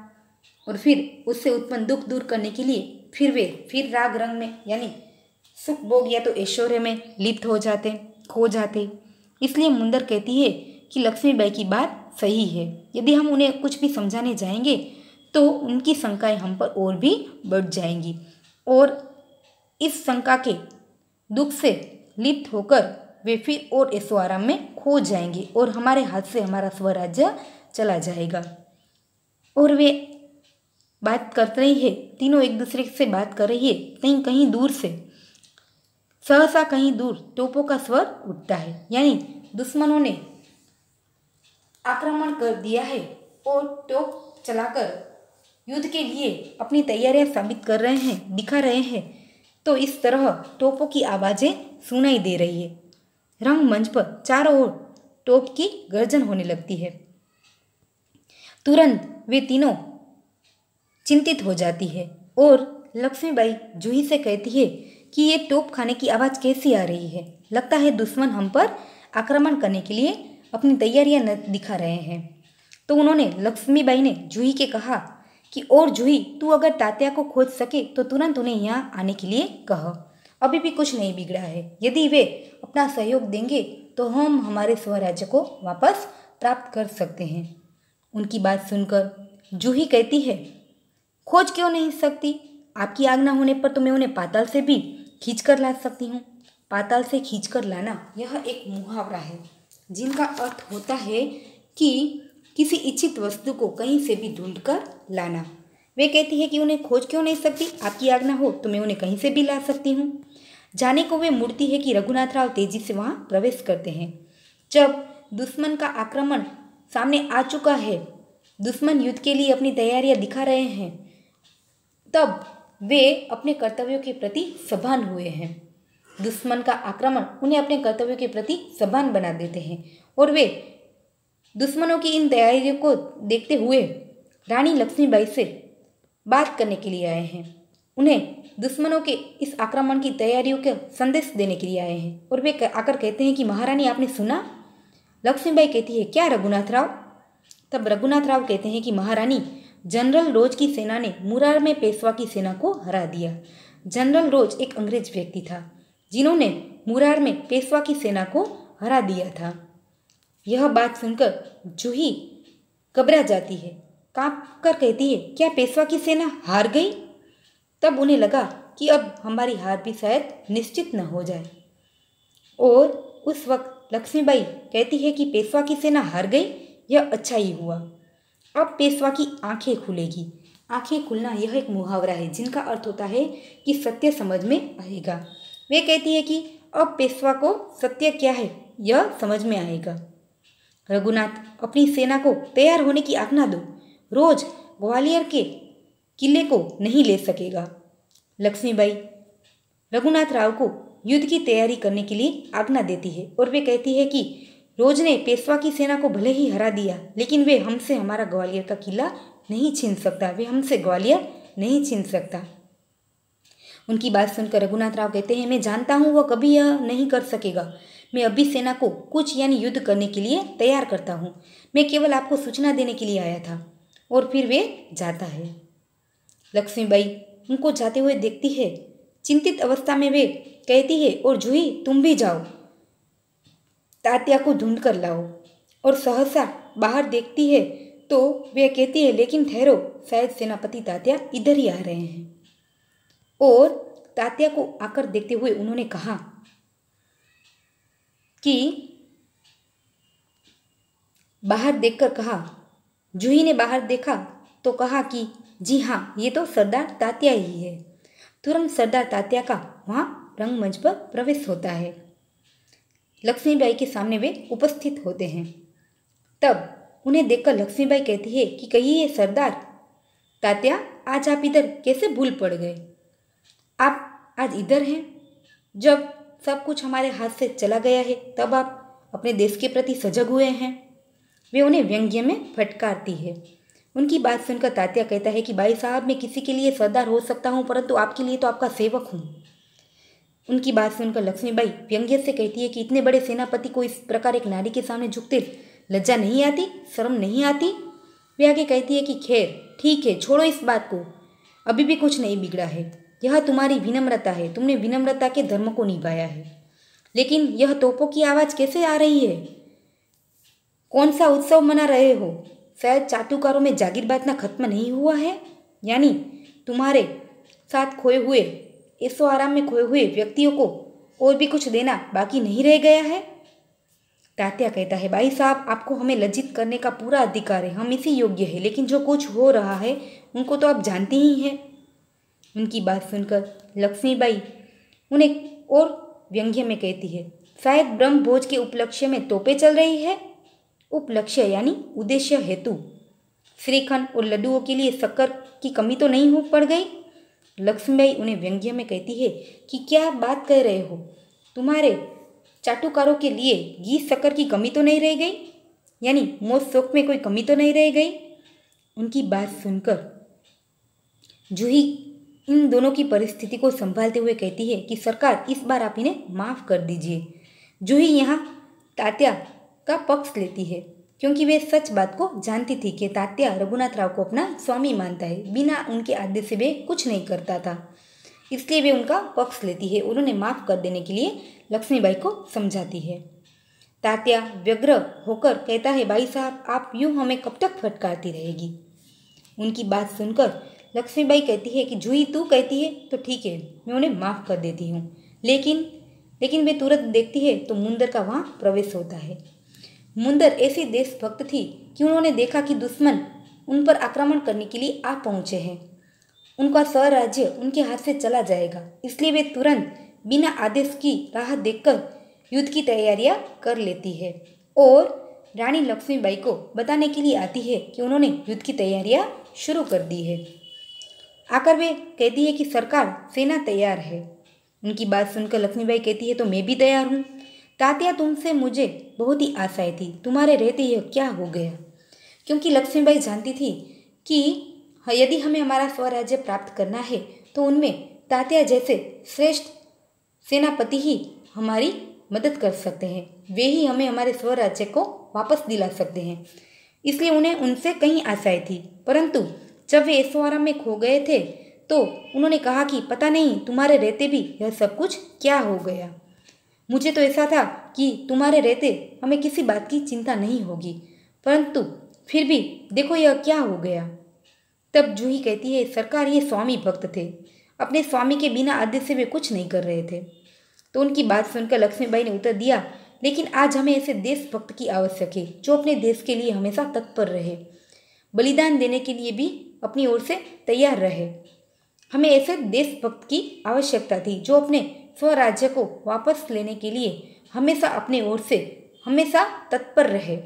और फिर उससे उत्पन्न दुख दूर करने के लिए फिर राग रंग में यानी सुख भोग या तो ऐश्वर्य में लिप्त हो जाते, खो जाते। इसलिए मुंदर कहती है कि लक्ष्मीबाई की बात सही है। यदि हम उन्हें कुछ भी समझाने जाएंगे तो उनकी शंकाएं हम पर और भी बढ़ जाएंगी और इस शंका के दुख से लिप्त होकर वे फिर और ऐशो आराम में खो जाएंगे और हमारे हाथ से हमारा स्वराज्य चला जाएगा। और वे बात कर रही है, तीनों एक दूसरे से बात कर रही है। कहीं दूर से सहसा कहीं दूर तोपों का स्वर उठता है, यानी दुश्मनों ने आक्रमण कर दिया है और तोप चलाकर युद्ध के लिए अपनी तैयारियां साबित कर रहे हैं, दिखा रहे हैं। तो इस तरह तोपों की आवाज़ें सुनाई दे रही है। रंगमंच पर चारों ओर तोप की गर्जन होने लगती है। तुरंत वे तीनों चिंतित हो जाती है और लक्ष्मीबाई जूही से कहती है कि ये तोप खाने की आवाज़ कैसी आ रही है। लगता है दुश्मन हम पर आक्रमण करने के लिए अपनी तैयारियां दिखा रहे हैं। तो उन्होंने लक्ष्मीबाई ने जूही के कहा कि और जूही, तू अगर तात्या को खोज सके तो तुरंत उन्हें यहाँ आने के लिए कह। अभी भी कुछ नहीं बिगड़ा है। यदि वे अपना सहयोग देंगे तो हम हमारे स्वराज्य को वापस प्राप्त कर सकते हैं। उनकी बात सुनकर जूही कहती है, खोज क्यों नहीं सकती? आपकी आज्ञा होने पर तो मैं उन्हें पाताल से भी खींच कर ला सकती हूँ। पाताल से खींच कर लाना यह एक मुहावरा है जिनका अर्थ होता है कि किसी इच्छित वस्तु को कहीं से भी ढूंढ कर लाना। वे कहती है कि उन्हें खोज क्यों नहीं सकती? आपकी आज्ञा हो तो मैं उन्हें कहीं से भी ला सकती हूँ। जाने को वे मुड़ती है कि रघुनाथ राव तेजी से वहाँ प्रवेश करते हैं। जब दुश्मन का आक्रमण सामने आ चुका है, दुश्मन युद्ध के लिए अपनी तैयारियां दिखा रहे हैं, तब वे अपने कर्तव्यों के प्रति सभान हुए हैं। दुश्मन का आक्रमण उन्हें अपने कर्तव्यों के प्रति सभान बना देते हैं और वे दुश्मनों की इन तैयारियों को देखते हुए रानी लक्ष्मीबाई से बात करने के लिए आए हैं। उन्हें दुश्मनों के इस आक्रमण की तैयारियों का संदेश देने के लिए आए हैं और वे आकर कहते हैं कि महारानी, आपने सुना? लक्ष्मीबाई कहती है, क्या रघुनाथ राव? तब रघुनाथ राव कहते हैं कि महारानी, जनरल रोज की सेना ने मुरार में पेशवा की सेना को हरा दिया। जनरल रोज एक अंग्रेज व्यक्ति था जिन्होंने मुरार में पेशवा की सेना को हरा दिया था। यह बात सुनकर जूही घबरा जाती है, कांप कर कहती है, क्या पेशवा की सेना हार गई? तब उन्हें लगा कि अब हमारी हार भी शायद निश्चित न हो जाए। और उस वक्त लक्ष्मीबाई कहती है कि पेशवा की सेना हार गई, यह अच्छा ही हुआ। अब पेशवा की आंखें खुलेगी। आंखें खुलना यह एक मुहावरा है जिनका अर्थ होता है कि सत्य समझ में आएगा। वे कहती है कि अब पेशवा को सत्य क्या है यह समझ में आएगा। रघुनाथ, अपनी सेना को तैयार होने की आज्ञा दो। रोज ग्वालियर के किले को नहीं ले सकेगा। लक्ष्मीबाई रघुनाथ राव को युद्ध की तैयारी करने के लिए आज्ञा देती है और वे कहती है कि रोज ने पेशवा की सेना को भले ही हरा दिया, लेकिन वे हमसे हमारा ग्वालियर का किला नहीं छीन सकता। वे हमसे ग्वालियर नहीं छीन सकता। उनकी बात सुनकर रघुनाथ राव कहते हैं, मैं जानता हूँ वह कभी यह नहीं कर सकेगा। मैं अभी सेना को कुछ यानी युद्ध करने के लिए तैयार करता हूँ। मैं केवल आपको सूचना देने के लिए आया था। और फिर वे जाता है। लक्ष्मीबाई उनको जाते हुए देखती है। चिंतित अवस्था में वे कहती है, और जूही, तुम भी जाओ, तात्या को ढूंढ कर लाओ। और सहसा बाहर देखती है तो वे कहती है, लेकिन ठहरो, शायद सेनापति तात्या इधर ही आ रहे हैं। और तात्या को आकर देखते हुए उन्होंने कहा कि बाहर देखकर कहा। जूही ने बाहर देखा तो कहा कि जी हाँ, ये तो सरदार तात्या ही है। तुरंत सरदार तात्या का वहाँ रंगमंच पर प्रवेश होता है। लक्ष्मीबाई के सामने वे उपस्थित होते हैं। तब उन्हें देखकर लक्ष्मीबाई कहती है कि कहिए ये सरदार तात्या, आज आप इधर कैसे भूल पड़ गए? आप आज इधर हैं जब सब कुछ हमारे हाथ से चला गया है, तब आप अपने देश के प्रति सजग हुए हैं। वे उन्हें व्यंग्य में फटकारती है। उनकी बात सुनकर तात्या कहता है कि भाई साहब, मैं किसी के लिए सरदार हो सकता हूँ, परंतु आपके लिए तो आपका सेवक हूँ। उनकी बात सुनकर लक्ष्मीबाई व्यंग्य से कहती है कि इतने बड़े सेनापति को इस प्रकार एक नारी के सामने झुकते लज्जा नहीं आती, शर्म नहीं आती? वे आगे कहती है कि खैर ठीक है, छोड़ो इस बात को, अभी भी कुछ नहीं बिगड़ा है। यह तुम्हारी विनम्रता है, तुमने विनम्रता के धर्म को निभाया है। लेकिन यह तोपों की आवाज़ कैसे आ रही है? कौन सा उत्सव मना रहे हो? शायद चाटुकारों में जागीर बांटना खत्म नहीं हुआ है? यानी तुम्हारे साथ खोए हुए, ऐशो आराम में खोए हुए व्यक्तियों को और भी कुछ देना बाकी नहीं रह गया है? तात्या कहता है, भाई साहब, आपको हमें लज्जित करने का पूरा अधिकार है, हम इसी योग्य है, लेकिन जो कुछ हो रहा है उनको तो आप जानते ही हैं। उनकी बात सुनकर लक्ष्मीबाई उन्हें और व्यंग्य में कहती है, शायद ब्रह्म भोज के उपलक्ष्य में तोपें चल रही है। उपलक्ष्य यानी उद्देश्य, हेतु। श्रीखंड और लड्डुओं के लिए शक्कर की कमी तो नहीं हो पड़ गई? लक्ष्मीबाई उन्हें व्यंग्य में कहती है कि क्या बात कह रहे हो? तुम्हारे चाटुकारों के लिए घी शक्कर की कमी तो नहीं रह गई? यानी मौज शौक में कोई कमी तो नहीं रह गई? उनकी बात सुनकर जूही इन दोनों की परिस्थिति को संभालते हुए कहती है कि सरकार, इस बार आप इन्हें माफ़ कर दीजिए। जूही यहाँ तात्या का पक्ष लेती है क्योंकि वे सच बात को जानती थी कि तात्या रघुनाथ राव को अपना स्वामी मानता है, बिना उनके आदेश से वे कुछ नहीं करता था। इसलिए वे उनका पक्ष लेती है और उन्हें माफ़ कर देने के लिए लक्ष्मीबाई को समझाती है। तात्या व्यग्र होकर कहता है, भाई साहब, आप यूँ हमें कब तक फटकारती रहेगी? उनकी बात सुनकर लक्ष्मीबाई कहती है कि जूही, तू कहती है तो ठीक है, मैं उन्हें माफ़ कर देती हूँ। लेकिन वे तुरंत देखती है तो मुंदर का वहाँ प्रवेश होता है। मुंदर ऐसी देशभक्त थी कि उन्होंने देखा कि दुश्मन उन पर आक्रमण करने के लिए आ पहुँचे हैं। उनका स्वराज्य उनके हाथ से चला जाएगा, इसलिए वे तुरंत बिना आदेश की राह देखकर युद्ध की तैयारियां कर लेती है और रानी लक्ष्मीबाई को बताने के लिए आती है कि उन्होंने युद्ध की तैयारियां शुरू कर दी है। आकर वे कहती है कि सरकार, सेना तैयार है। उनकी बात सुनकर लक्ष्मीबाई कहती है, तो मैं भी तैयार हूँ। तात्या, तुमसे मुझे बहुत ही आशाएं थी, तुम्हारे रहते यह क्या हो गया? क्योंकि लक्ष्मीबाई जानती थी कि यदि हमें हमारा स्वराज्य प्राप्त करना है तो उनमें तात्या जैसे श्रेष्ठ सेनापति ही हमारी मदद कर सकते हैं। वे ही हमें हमारे स्वराज्य को वापस दिला सकते हैं। इसलिए उन्हें उनसे कहीं आशाएं थी। परंतु जब वे ऐशो-आराम में खो गए थे तो उन्होंने कहा कि पता नहीं तुम्हारे रहते भी यह सब कुछ क्या हो गया। मुझे तो ऐसा था कि तुम्हारे रहते हमें किसी बात की चिंता नहीं होगी, परंतु फिर भी देखो यह क्या हो गया। तब जूही कहती है, सरकार, ये स्वामी भक्त थे, अपने स्वामी के बिना आदेश से वे कुछ नहीं कर रहे थे। तो उनकी बात सुनकर लक्ष्मीबाई ने उत्तर दिया, लेकिन आज हमें ऐसे देशभक्त की आवश्यक है जो अपने देश के लिए हमेशा तत्पर रहे, बलिदान देने के लिए भी अपनी ओर से तैयार रहे। हमें ऐसे देशभक्त की आवश्यकता थी जो अपने स्वराज्य को वापस लेने के लिए हमेशा अपने ओर से हमेशा तत्पर रहे।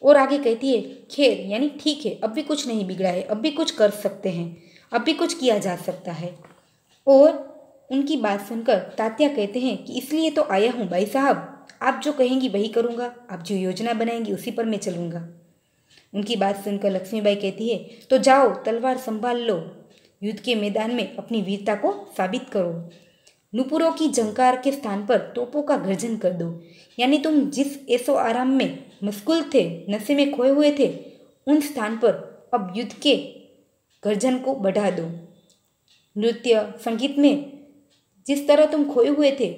और आगे कहती है, खैर यानी ठीक है, अब भी कुछ नहीं बिगड़ा है, अब भी कुछ कर सकते हैं, अब भी कुछ किया जा सकता है। और उनकी बात सुनकर तात्या कहते हैं कि इसलिए तो आया हूँ भाई साहब, आप जो कहेंगी वही करूँगा, आप जो योजना बनाएंगी उसी पर मैं चलूँगा। उनकी बात सुनकर लक्ष्मीबाई कहती है, तो जाओ तलवार संभाल लो, युद्ध के मैदान में अपनी वीरता को साबित करो। नुपुरों की झंकार के स्थान पर तोपों का गर्जन कर दो। यानी तुम जिस ऐशो आराम में मशगूल थे, नशे में खोए हुए थे, उन स्थान पर अब युद्ध के गर्जन को बढ़ा दो। नृत्य संगीत में जिस तरह तुम खोए हुए थे,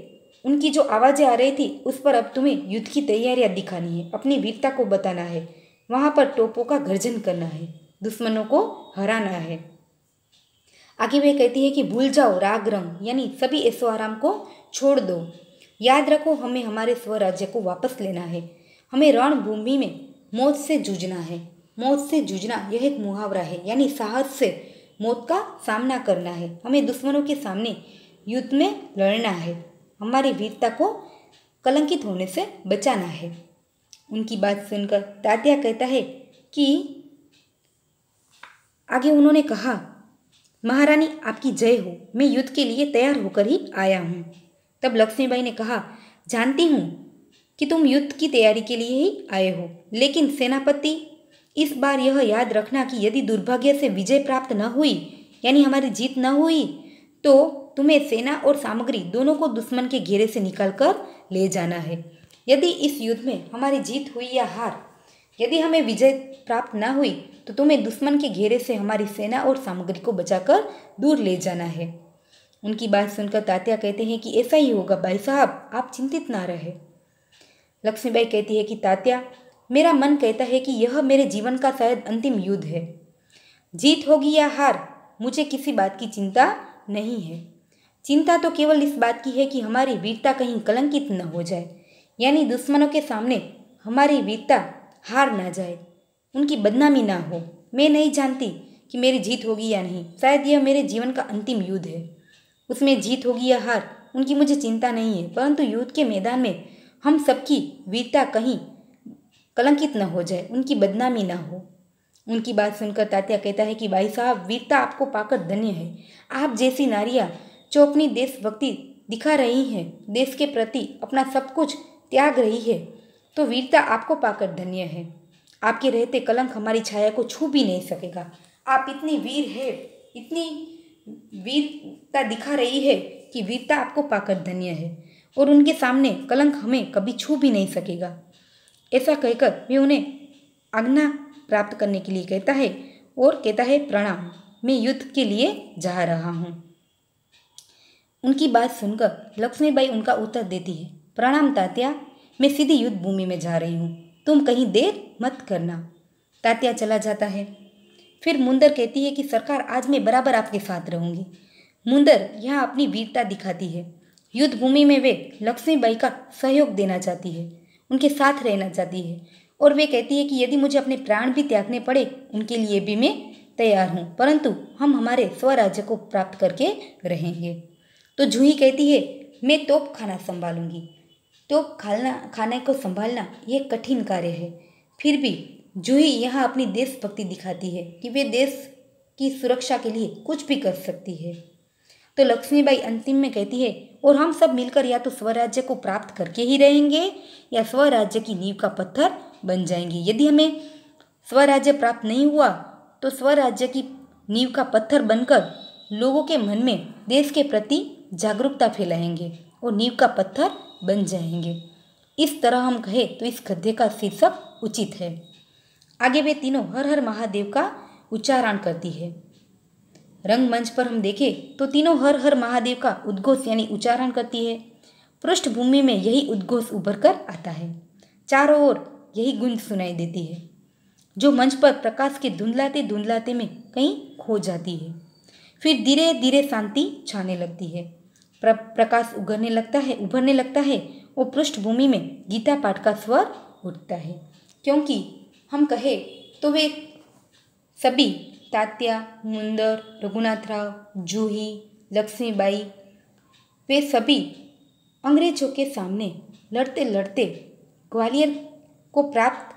उनकी जो आवाज़ें आ रही थी, उस पर अब तुम्हें युद्ध की तैयारियां दिखानी है, अपनी वीरता को बताना है, वहाँ पर तोपों का गर्जन करना है, दुश्मनों को हराना है। आगे वे कहती है कि भूल जाओ राग रंग, यानी सभी ऐशो आराम को छोड़ दो। याद रखो, हमें हमारे स्वराज्य को वापस लेना है, हमें रणभूमि में मौत से जूझना है। मौत से जूझना यह एक मुहावरा है, यानी साहस से मौत का सामना करना है। हमें दुश्मनों के सामने युद्ध में लड़ना है, हमारी वीरता को कलंकित होने से बचाना है। उनकी बात सुनकर तात्या कहता है कि आगे उन्होंने कहा, महारानी आपकी जय हो, मैं युद्ध के लिए तैयार होकर ही आया हूँ। तब लक्ष्मीबाई ने कहा, जानती हूँ कि तुम युद्ध की तैयारी के लिए ही आए हो, लेकिन सेनापति इस बार यह याद रखना कि यदि दुर्भाग्य से विजय प्राप्त न हुई, यानी हमारी जीत न हुई, तो तुम्हें सेना और सामग्री दोनों को दुश्मन के घेरे से निकालकर ले जाना है। यदि इस युद्ध में हमारी जीत हुई या हार, यदि हमें विजय प्राप्त न हुई, तो तुम्हें दुश्मन के घेरे से हमारी सेना और सामग्री को बचाकर दूर ले जाना है। उनकी बात सुनकर तात्या कहते हैं कि ऐसा ही होगा भाई साहब, आप चिंतित ना रहे। लक्ष्मीबाई कहती है कि तात्या, मेरा मन कहता है कि यह मेरे जीवन का शायद अंतिम युद्ध है। जीत होगी या हार, मुझे किसी बात की चिंता नहीं है। चिंता तो केवल इस बात की है कि हमारी वीरता कहीं कलंकित न हो जाए, यानी दुश्मनों के सामने हमारी वीरता हार ना जाए, उनकी बदनामी ना हो। मैं नहीं जानती कि मेरी जीत होगी या नहीं, शायद यह मेरे जीवन का अंतिम युद्ध है। उसमें जीत होगी या हार, उनकी मुझे चिंता नहीं है, परंतु युद्ध के मैदान में हम सबकी वीरता कहीं कलंकित न हो जाए, उनकी बदनामी ना हो। उनकी बात सुनकर तात्या कहता है कि भाई साहब, वीरता आपको पाकर धन्य है। आप जैसी नारियां जो अपनी देशभक्ति दिखा रही हैं, देश के प्रति अपना सब कुछ त्याग रही है, तो वीरता आपको पाकर धन्य है। आपके रहते कलंक हमारी छाया को छू भी नहीं सकेगा। आप इतनी वीर है, इतनी वीरता दिखा रही है कि वीरता आपको पाकर धन्य है, और उनके सामने कलंक हमें कभी छू भी नहीं सकेगा। ऐसा कहकर वे उन्हें आज्ञा प्राप्त करने के लिए कहता है और कहता है, प्रणाम, मैं युद्ध के लिए जा रहा हूँ। उनकी बात सुनकर लक्ष्मीबाई उनका उत्तर देती है, प्रणाम तात्या, मैं सीधी युद्ध भूमि में जा रही हूँ, तुम कहीं देर मत करना। तात्या चला जाता है। फिर मुंदर कहती है कि सरकार, आज मैं बराबर आपके साथ रहूँगी। मुंदर यहाँ अपनी वीरता दिखाती है। युद्ध भूमि में वे लक्ष्मीबाई का सहयोग देना चाहती है, उनके साथ रहना चाहती है, और वे कहती है कि यदि मुझे अपने प्राण भी त्यागने पड़े, उनके लिए भी मैं तैयार हूँ, परंतु हम हमारे स्वराज्य को प्राप्त करके रहेंगे। तो जूही कहती है, मैं तोप खाना संभालूंगी। तोप खाने को संभालना यह कठिन कार्य है, फिर भी जूही यहाँ अपनी देशभक्ति दिखाती है कि वे देश की सुरक्षा के लिए कुछ भी कर सकती है। तो लक्ष्मीबाई अंतिम में कहती है, और हम सब मिलकर या तो स्वराज्य को प्राप्त करके ही रहेंगे या स्वराज्य की नींव का पत्थर बन जाएंगे। यदि हमें स्वराज्य प्राप्त नहीं हुआ, तो स्वराज्य की नींव का पत्थर बनकर लोगों के मन में देश के प्रति जागरूकता फैलाएंगे और नींव का पत्थर बन जाएंगे। इस तरह हम कहें तो इस गद्य का शीर्षक उचित है। आगे वे तीनों हर हर महादेव का उच्चारण करती है। रंगमंच पर हम देखें तो तीनों हर हर महादेव का उद्घोष यानी उच्चारण करती है। पृष्ठभूमि में यही उद्घोष उभर कर आता है, चारों ओर यही गूंज सुनाई देती है, जो मंच पर प्रकाश के धुंधलाते धुंधलाते में कहीं खो जाती है। फिर धीरे धीरे शांति छाने लगती है, प्रकाश उभरने लगता है और पृष्ठभूमि में गीता पाठ का स्वर उठता है। क्योंकि हम कहें तो वे सभी तात्या, मुंदर, रघुनाथराव, जूही, लक्ष्मीबाई, वे सभी अंग्रेजों के सामने लड़ते लड़ते ग्वालियर को प्राप्त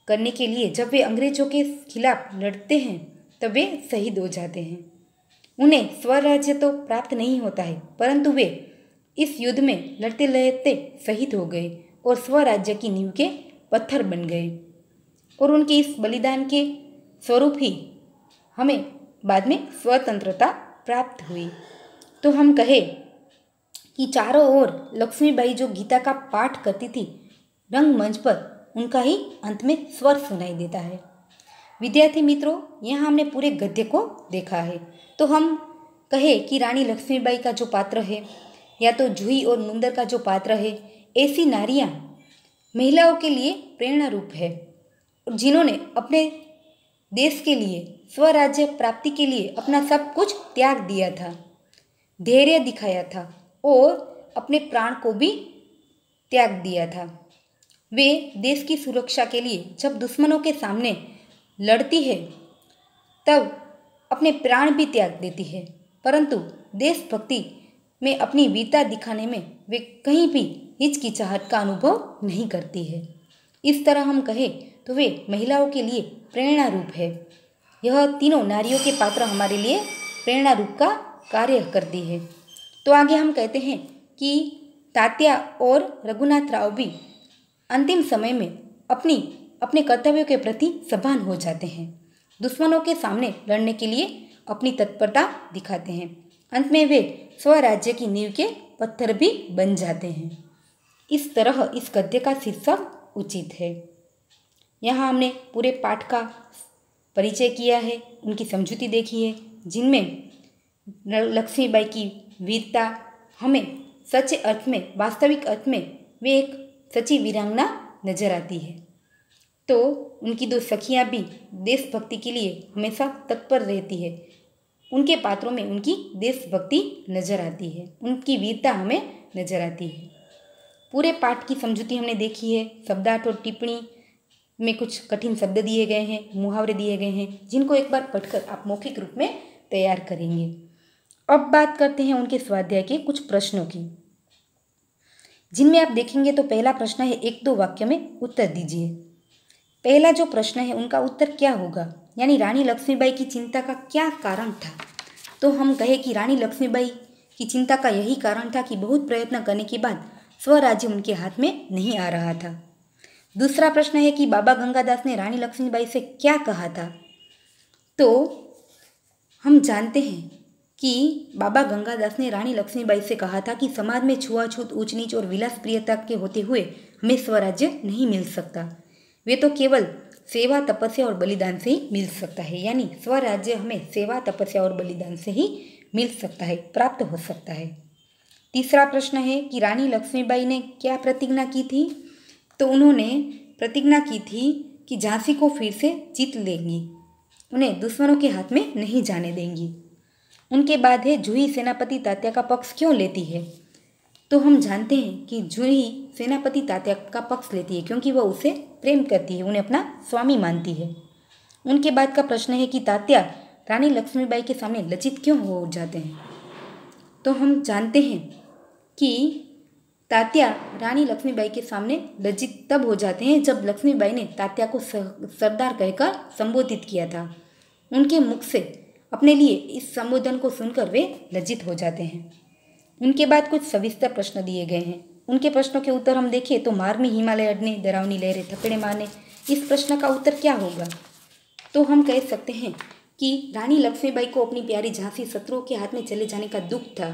करने के लिए जब वे अंग्रेजों के खिलाफ लड़ते हैं तब वे शहीद हो जाते हैं। उन्हें स्वराज्य तो प्राप्त नहीं होता है, परंतु वे इस युद्ध में लड़ते लड़ते शहीद हो गए और स्वराज्य की नींव के पत्थर बन गए, और उनके इस बलिदान के स्वरूप ही हमें बाद में स्वतंत्रता प्राप्त हुई। तो हम कहें कि चारों ओर लक्ष्मीबाई जो गीता का पाठ करती थी, रंगमंच पर उनका ही अंत में स्वर सुनाई देता है। विद्यार्थी मित्रों, यहाँ हमने पूरे गद्य को देखा है। तो हम कहें कि रानी लक्ष्मीबाई का जो पात्र है या तो जूही और मुंदर का जो पात्र है, ऐसी नारियाँ महिलाओं के लिए प्रेरणा रूप है, जिन्होंने अपने देश के लिए, स्वराज्य प्राप्ति के लिए अपना सब कुछ त्याग दिया था, धैर्य दिखाया था और अपने प्राण को भी त्याग दिया था। वे देश की सुरक्षा के लिए जब दुश्मनों के सामने लड़ती है तब अपने प्राण भी त्याग देती है, परंतु देशभक्ति में अपनी वीरता दिखाने में वे कहीं भी हिचकिचाहट का अनुभव नहीं करती है। इस तरह हम कहें तो वे महिलाओं के लिए प्रेरणा रूप है। यह तीनों नारियों के पात्र हमारे लिए प्रेरणा रूप का कार्य करती है। तो आगे हम कहते हैं कि तात्या और रघुनाथ राव भी अंतिम समय में अपने कर्तव्यों के प्रति सभान हो जाते हैं। दुश्मनों के सामने लड़ने के लिए अपनी तत्परता दिखाते हैं। अंत में वे स्वराज्य की नींव के पत्थर भी बन जाते हैं। इस तरह इस गद्य का शीर्षक उचित है। यहाँ हमने पूरे पाठ का परिचय किया है, उनकी समझूती देखी है, जिनमें लक्ष्मीबाई की वीरता हमें सच्चे अर्थ में, वास्तविक अर्थ में वे एक सच्ची वीरांगना नजर आती है। तो उनकी दो सखियाँ भी देशभक्ति के लिए हमेशा तत्पर रहती है। उनके पात्रों में उनकी देशभक्ति नजर आती है, उनकी वीरता हमें नजर आती है। पूरे पाठ की समझूती हमने देखी है। शब्दार्थ और टिप्पणी में कुछ कठिन शब्द दिए गए हैं, मुहावरे दिए गए हैं, जिनको एक बार पढ़कर आप मौखिक रूप में तैयार करेंगे। अब बात करते हैं उनके स्वाध्याय के कुछ प्रश्नों की, जिनमें आप देखेंगे तो पहला प्रश्न है, एक दो वाक्य में उत्तर दीजिए। पहला जो प्रश्न है उनका उत्तर क्या होगा, यानी रानी लक्ष्मीबाई की चिंता का क्या कारण था। तो हम कहें कि रानी लक्ष्मीबाई की चिंता का यही कारण था कि बहुत प्रयत्न करने के बाद स्वराज्य उनके हाथ में नहीं आ रहा था। दूसरा प्रश्न है कि बाबा गंगादास ने रानी लक्ष्मीबाई से क्या कहा था। तो हम जानते हैं कि बाबा गंगादास ने रानी लक्ष्मीबाई से कहा था कि समाज में छुआछूत, ऊंच नीच और विलास प्रियता के होते हुए हमें स्वराज्य नहीं मिल सकता। वे तो केवल सेवा, तपस्या और बलिदान से ही मिल सकता है, यानी स्वराज्य हमें सेवा, तपस्या और बलिदान से ही मिल सकता है, प्राप्त हो सकता है। तीसरा प्रश्न है कि रानी लक्ष्मीबाई ने क्या प्रतिज्ञा की थी। तो उन्होंने प्रतिज्ञा की थी कि झांसी को फिर से जीत लेंगी, उन्हें दुश्मनों के हाथ में नहीं जाने देंगी। उनके बाद है जूही सेनापति तात्या का पक्ष क्यों लेती है। तो हम जानते हैं कि जूही सेनापति तात्या का पक्ष लेती है क्योंकि वह उसे प्रेम करती है, उन्हें अपना स्वामी मानती है। उनके बाद का प्रश्न है कि तात्या रानी लक्ष्मीबाई के सामने लज्जित क्यों हो जाते हैं। तो हम जानते हैं कि तात्या रानी लक्ष्मीबाई के सामने लज्जित तब हो जाते हैं जब लक्ष्मीबाई ने तात्या को सरदार कहकर संबोधित किया था। उनके मुख से अपने लिए इस संबोधन को सुनकर वे लज्जित हो जाते हैं। उनके बाद कुछ सविस्तर प्रश्न दिए गए हैं। उनके प्रश्नों के उत्तर हम देखें तो मार्ग में हिमालय अड़ने, डरावनी लहरें थपेड़े मारने, इस प्रश्न का उत्तर क्या होगा। तो हम कह सकते हैं कि रानी लक्ष्मीबाई को अपनी प्यारी झांसी शत्रुओं के हाथ में चले जाने का दुख था।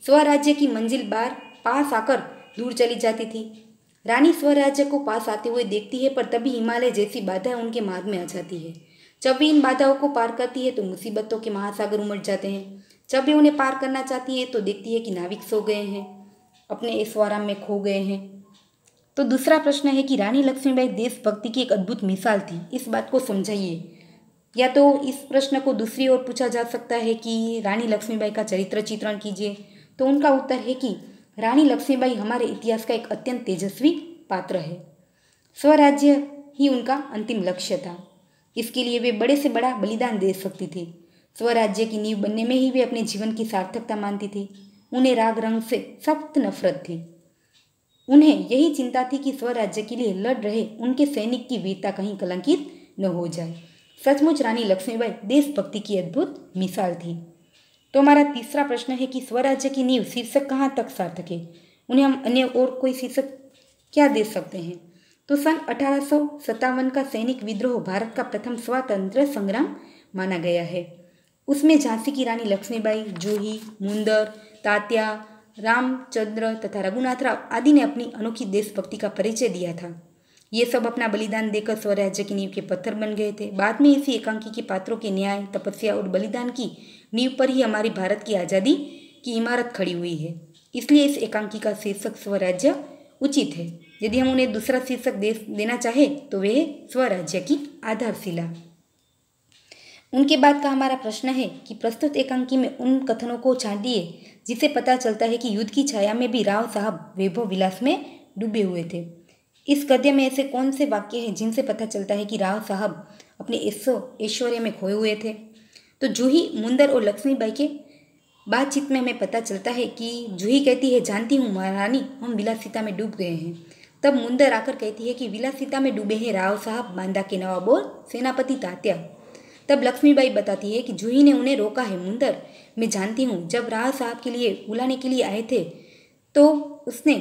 स्वराज्य की मंजिल बार पास आकर दूर चली जाती थी। रानी स्वराज्य को पास आते हुए देखती है, पर तभी हिमालय जैसी बाधाएं उनके मार्ग में आ जाती है। जब भी इन बाधाओं को पार करती है तो मुसीबतों के महासागर उमड़ जाते हैं। जब भी उन्हें पार करना चाहती है तो देखती है कि नाविक सो गए हैं, अपने ऐशोआराम में खो गए हैं। तो दूसरा प्रश्न है कि रानी लक्ष्मीबाई देशभक्ति की एक अद्भुत मिसाल थी, इस बात को समझाइए। या तो इस प्रश्न को दूसरी ओर पूछा जा सकता है कि रानी लक्ष्मीबाई का चरित्र चित्रण कीजिए। तो उनका उत्तर है कि रानी लक्ष्मीबाई हमारे इतिहास का एक अत्यंत तेजस्वी पात्र है। स्वराज्य ही उनका अंतिम लक्ष्य था। इसके लिए वे बड़े से बड़ा बलिदान दे सकती थी। स्वराज्य की नींव बनने में ही वे अपने जीवन की सार्थकता मानती थी। उन्हें राग रंग से सख्त नफरत थी। उन्हें यही चिंता थी कि स्वराज्य के लिए लड़ रहे उनके सैनिक की वीरता कहीं कलंकित न हो जाए। सचमुच रानी लक्ष्मीबाई देशभक्ति की अद्भुत मिसाल थी। तो हमारा तीसरा प्रश्न है कि स्वराज्य की नींव शीर्षक कहाँ तक सार्थक है। उन्हें हम अन्य और कोई शीर्षक क्या दे सकते हैं। तो सन 1857 का सैनिक विद्रोह भारत का प्रथम स्वतंत्र संग्राम माना गया है। उसमें झांसी की रानी लक्ष्मीबाई, जूही, मुंदर, तात्या, रामचंद्र तथा रघुनाथ राव आदि ने अपनी अनोखी देशभक्ति का परिचय दिया था। ये सब अपना बलिदान देकर स्वराज्य की नींव के पत्थर बन गए थे। बाद में इसी एकांकी के पात्रों के न्याय, तपस्या और बलिदान की नींव पर ही हमारी भारत की आज़ादी की इमारत खड़ी हुई है। इसलिए इस एकांकी का शीर्षक स्वराज्य उचित है। यदि हम उन्हें दूसरा शीर्षक देना चाहें तो वह स्वराज्य की आधारशिला। उनके बाद का हमारा प्रश्न है कि प्रस्तुत एकांकी में उन कथनों को छांटिए जिससे पता चलता है कि युद्ध की छाया में भी राव साहब वैभव विलास में डूबे हुए थे। इस गद्य में ऐसे कौन से वाक्य हैं जिनसे पता चलता है कि राव साहब अपने ऐश्वर्य में खोए हुए थे? तो जूही, मुंदर और लक्ष्मीबाई के बातचीत में हमें पता चलता है कि जूही कहती है, जानती हूँ महारानी, हम विलासिता में डूब गए हैं। तब मुंदर आकर कहती है कि विलासिता में डूबे हैं राव साहब, बांदा के नवाब और सेनापति तात्या। तब लक्ष्मीबाई बताती है कि जूही ने उन्हें रोका है। मुंदर, मैं जानती हूँ, जब राव साहब के लिए बुलाने के लिए आए थे तो उसने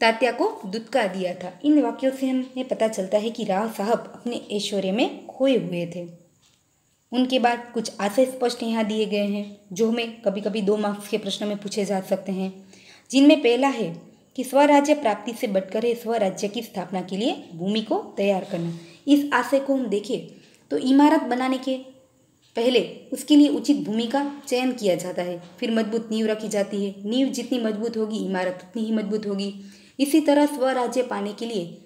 तात्या को दुत्कार दिया था। इन वाक्यों से हमें पता चलता है कि राव साहब अपने ऐश्वर्य में खोए हुए थे। उनके बाद कुछ आशय स्पष्ट यहाँ दिए गए हैं जो हमें कभी कभी 2 मार्क्स के प्रश्न में पूछे जा सकते हैं, जिनमें पहला है कि स्वराज्य प्राप्ति से बढ़कर है स्वराज्य की स्थापना के लिए भूमि को तैयार करना। इस आशय को हम देखें तो इमारत बनाने के पहले उसके लिए उचित भूमि का चयन किया जाता है, फिर मजबूत नींव रखी जाती है। नींव जितनी मजबूत होगी इमारत उतनी ही मजबूत होगी। इसी तरह स्वराज्य पाने के लिए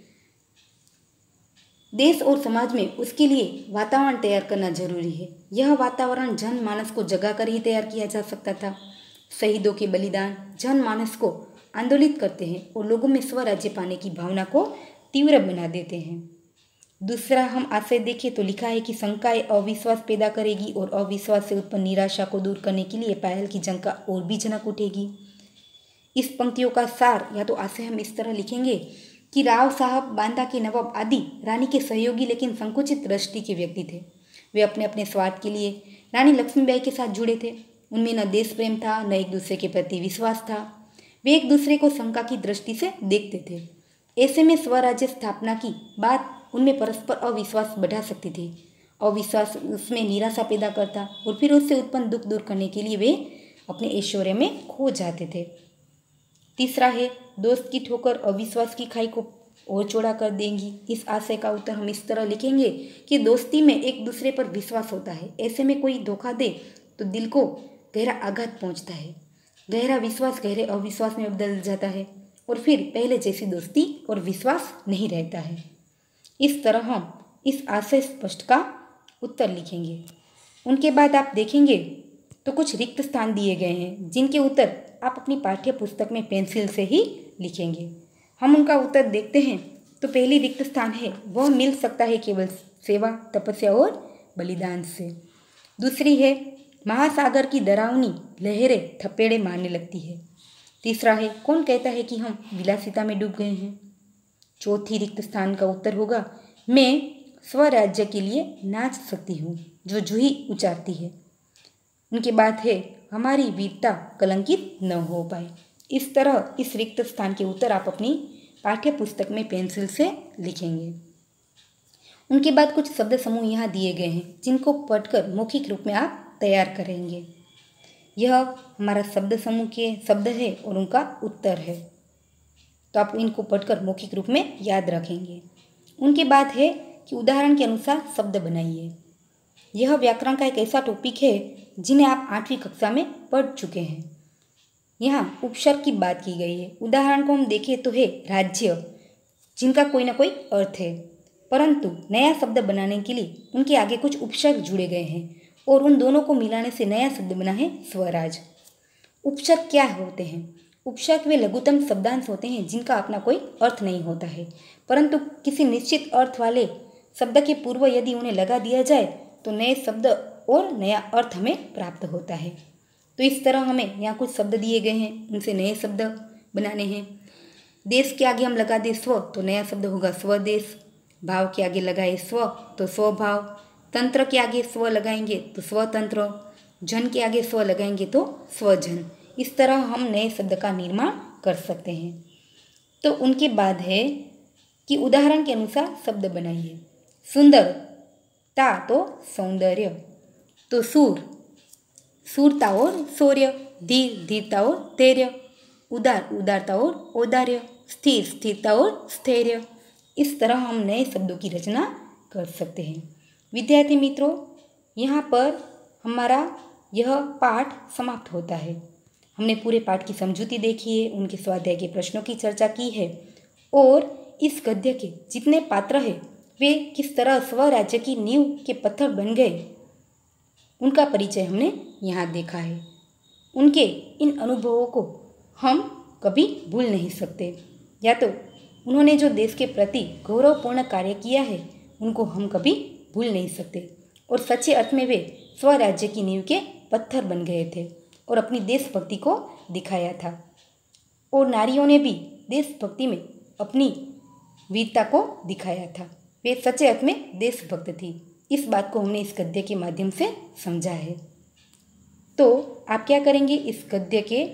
देश और समाज में उसके लिए वातावरण तैयार करना जरूरी है। यह वातावरण जनमानस को जगाकर ही तैयार किया जा सकता था। शहीदों के बलिदान जनमानस को आंदोलित करते हैं और लोगों में स्वराज्य पाने की भावना को तीव्र बना देते हैं। दूसरा हम आशय देखें तो लिखा है कि शंकाएं अविश्वास पैदा करेगी और अविश्वास से उत्पन्न निराशा को दूर करने के लिए पायल की जंग का और भी जनक उठेगी। इस पंक्तियों का सार या तो आशय हम इस तरह लिखेंगे कि राव साहब बांदा के नवाब आदि रानी के सहयोगी लेकिन संकुचित दृष्टि के व्यक्ति थे। वे अपने अपने स्वार्थ के लिए रानी लक्ष्मीबाई के साथ जुड़े थे। उनमें न देश प्रेम था न एक दूसरे के प्रति विश्वास था। वे एक दूसरे को शंका की दृष्टि से देखते थे। ऐसे में स्वराज्य स्थापना की बात उनमें परस्पर अविश्वास बढ़ा सकती थी। अविश्वास उसमें निराशा पैदा करता और फिर उससे उत्पन्न दुख दूर करने के लिए वे अपने ऐश्वर्य में खो जाते थे। तीसरा है, दोस्त की ठोकर अविश्वास की खाई को और चौड़ा कर देंगी। इस आशय का उत्तर हम इस तरह लिखेंगे कि दोस्ती में एक दूसरे पर विश्वास होता है। ऐसे में कोई धोखा दे तो दिल को गहरा आघात पहुंचता है। गहरा विश्वास गहरे अविश्वास में बदल जाता है और फिर पहले जैसी दोस्ती और विश्वास नहीं रहता है। इस तरह हम इस आशय स्पष्ट का उत्तर लिखेंगे। उनके बाद आप देखेंगे तो कुछ रिक्त स्थान दिए गए हैं जिनके उत्तर आप अपनी पाठ्य पुस्तक में पेंसिल से ही लिखेंगे। हम उनका उत्तर देखते हैं तो पहली रिक्त स्थान है वह मिल सकता है केवल सेवा, तपस्या और बलिदान से। दूसरी है, महासागर की डरावनी लहरें थपेड़े मारने लगती है। तीसरा है, कौन कहता है कि हम विलासिता में डूब गए हैं। चौथी रिक्त स्थान का उत्तर होगा, मैं स्वराज्य के लिए नाच सकती हूँ, जो जूही उचारती है। उनके बाद है, हमारी वीरता कलंकित न हो पाए। इस तरह इस रिक्त स्थान के उत्तर आप अपनी पाठ्य पुस्तक में पेंसिल से लिखेंगे। उनके बाद कुछ शब्द समूह यहाँ दिए गए हैं जिनको पढ़कर मौखिक रूप में आप तैयार करेंगे। यह हमारा शब्द समूह के शब्द है और उनका उत्तर है, तो आप इनको पढ़कर मौखिक रूप में याद रखेंगे। उनके बाद है कि उदाहरण के अनुसार शब्द बनाइए। यह व्याकरण का एक ऐसा टॉपिक है जिन्हें आप 8वीं कक्षा में पढ़ चुके हैं। यहाँ उपसर्ग की बात की गई है। उदाहरण को हम देखें तो है राज्य, जिनका कोई ना कोई अर्थ है, परंतु नया शब्द बनाने के लिए उनके आगे कुछ उपसर्ग जुड़े गए हैं और उन दोनों को मिलाने से नया शब्द बना है स्वराज। उपसर्ग क्या होते हैं? उपसर्ग वे लघुतम शब्दांश होते हैं जिनका अपना कोई अर्थ नहीं होता है, परंतु किसी निश्चित अर्थ वाले शब्द के पूर्व यदि उन्हें लगा दिया जाए तो नए शब्द और नया अर्थ हमें प्राप्त होता है। तो इस तरह हमें यहाँ कुछ शब्द दिए गए हैं, उनसे नए शब्द बनाने हैं। देश के आगे हम लगा दें स्व तो नया शब्द होगा स्वदेश। भाव के आगे लगाए स्व तो स्वभाव। तंत्र के आगे स्व लगाएंगे तो स्वतंत्र। जन के आगे स्व लगाएंगे तो स्वजन। इस तरह हम नए शब्द का निर्माण कर सकते हैं। तो उनके बाद है कि उदाहरण के अनुसार शब्द बनाइए। सुंदर ता तो सौंदर्य, तो सूर सूरता और शौर्य, धीर धीरता और धैर्य, उदार उदारता और औदार्य, स्थिर स्थिरता और स्थैर्य। इस तरह हम नए शब्दों की रचना कर सकते हैं। विद्यार्थी मित्रों, यहाँ पर हमारा यह पाठ समाप्त होता है। हमने पूरे पाठ की समझूती देखी है, उनके स्वाध्याय के प्रश्नों की चर्चा की है और इस गद्य के जितने पात्र हैं वे किस तरह स्वराज्य की नींव के पत्थर बन गए उनका परिचय हमने यहाँ देखा है। उनके इन अनुभवों को हम कभी भूल नहीं सकते। या तो उन्होंने जो देश के प्रति गौरवपूर्ण कार्य किया है उनको हम कभी भूल नहीं सकते और सच्चे अर्थ में वे स्वराज्य की नींव के पत्थर बन गए थे और अपनी देशभक्ति को दिखाया था। और नारियों ने भी देशभक्ति में अपनी वीरता को दिखाया था। वे सच्चे अर्थ में देशभक्त थी। इस बात को हमने इस गद्य के माध्यम से समझा है। तो आप क्या करेंगे, इस गद्य के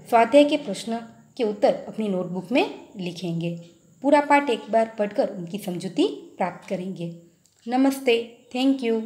स्वाध्याय के प्रश्न के उत्तर अपनी नोटबुक में लिखेंगे। पूरा पाठ एक बार पढ़कर उनकी समझूती प्राप्त करेंगे। नमस्ते, थैंक यू।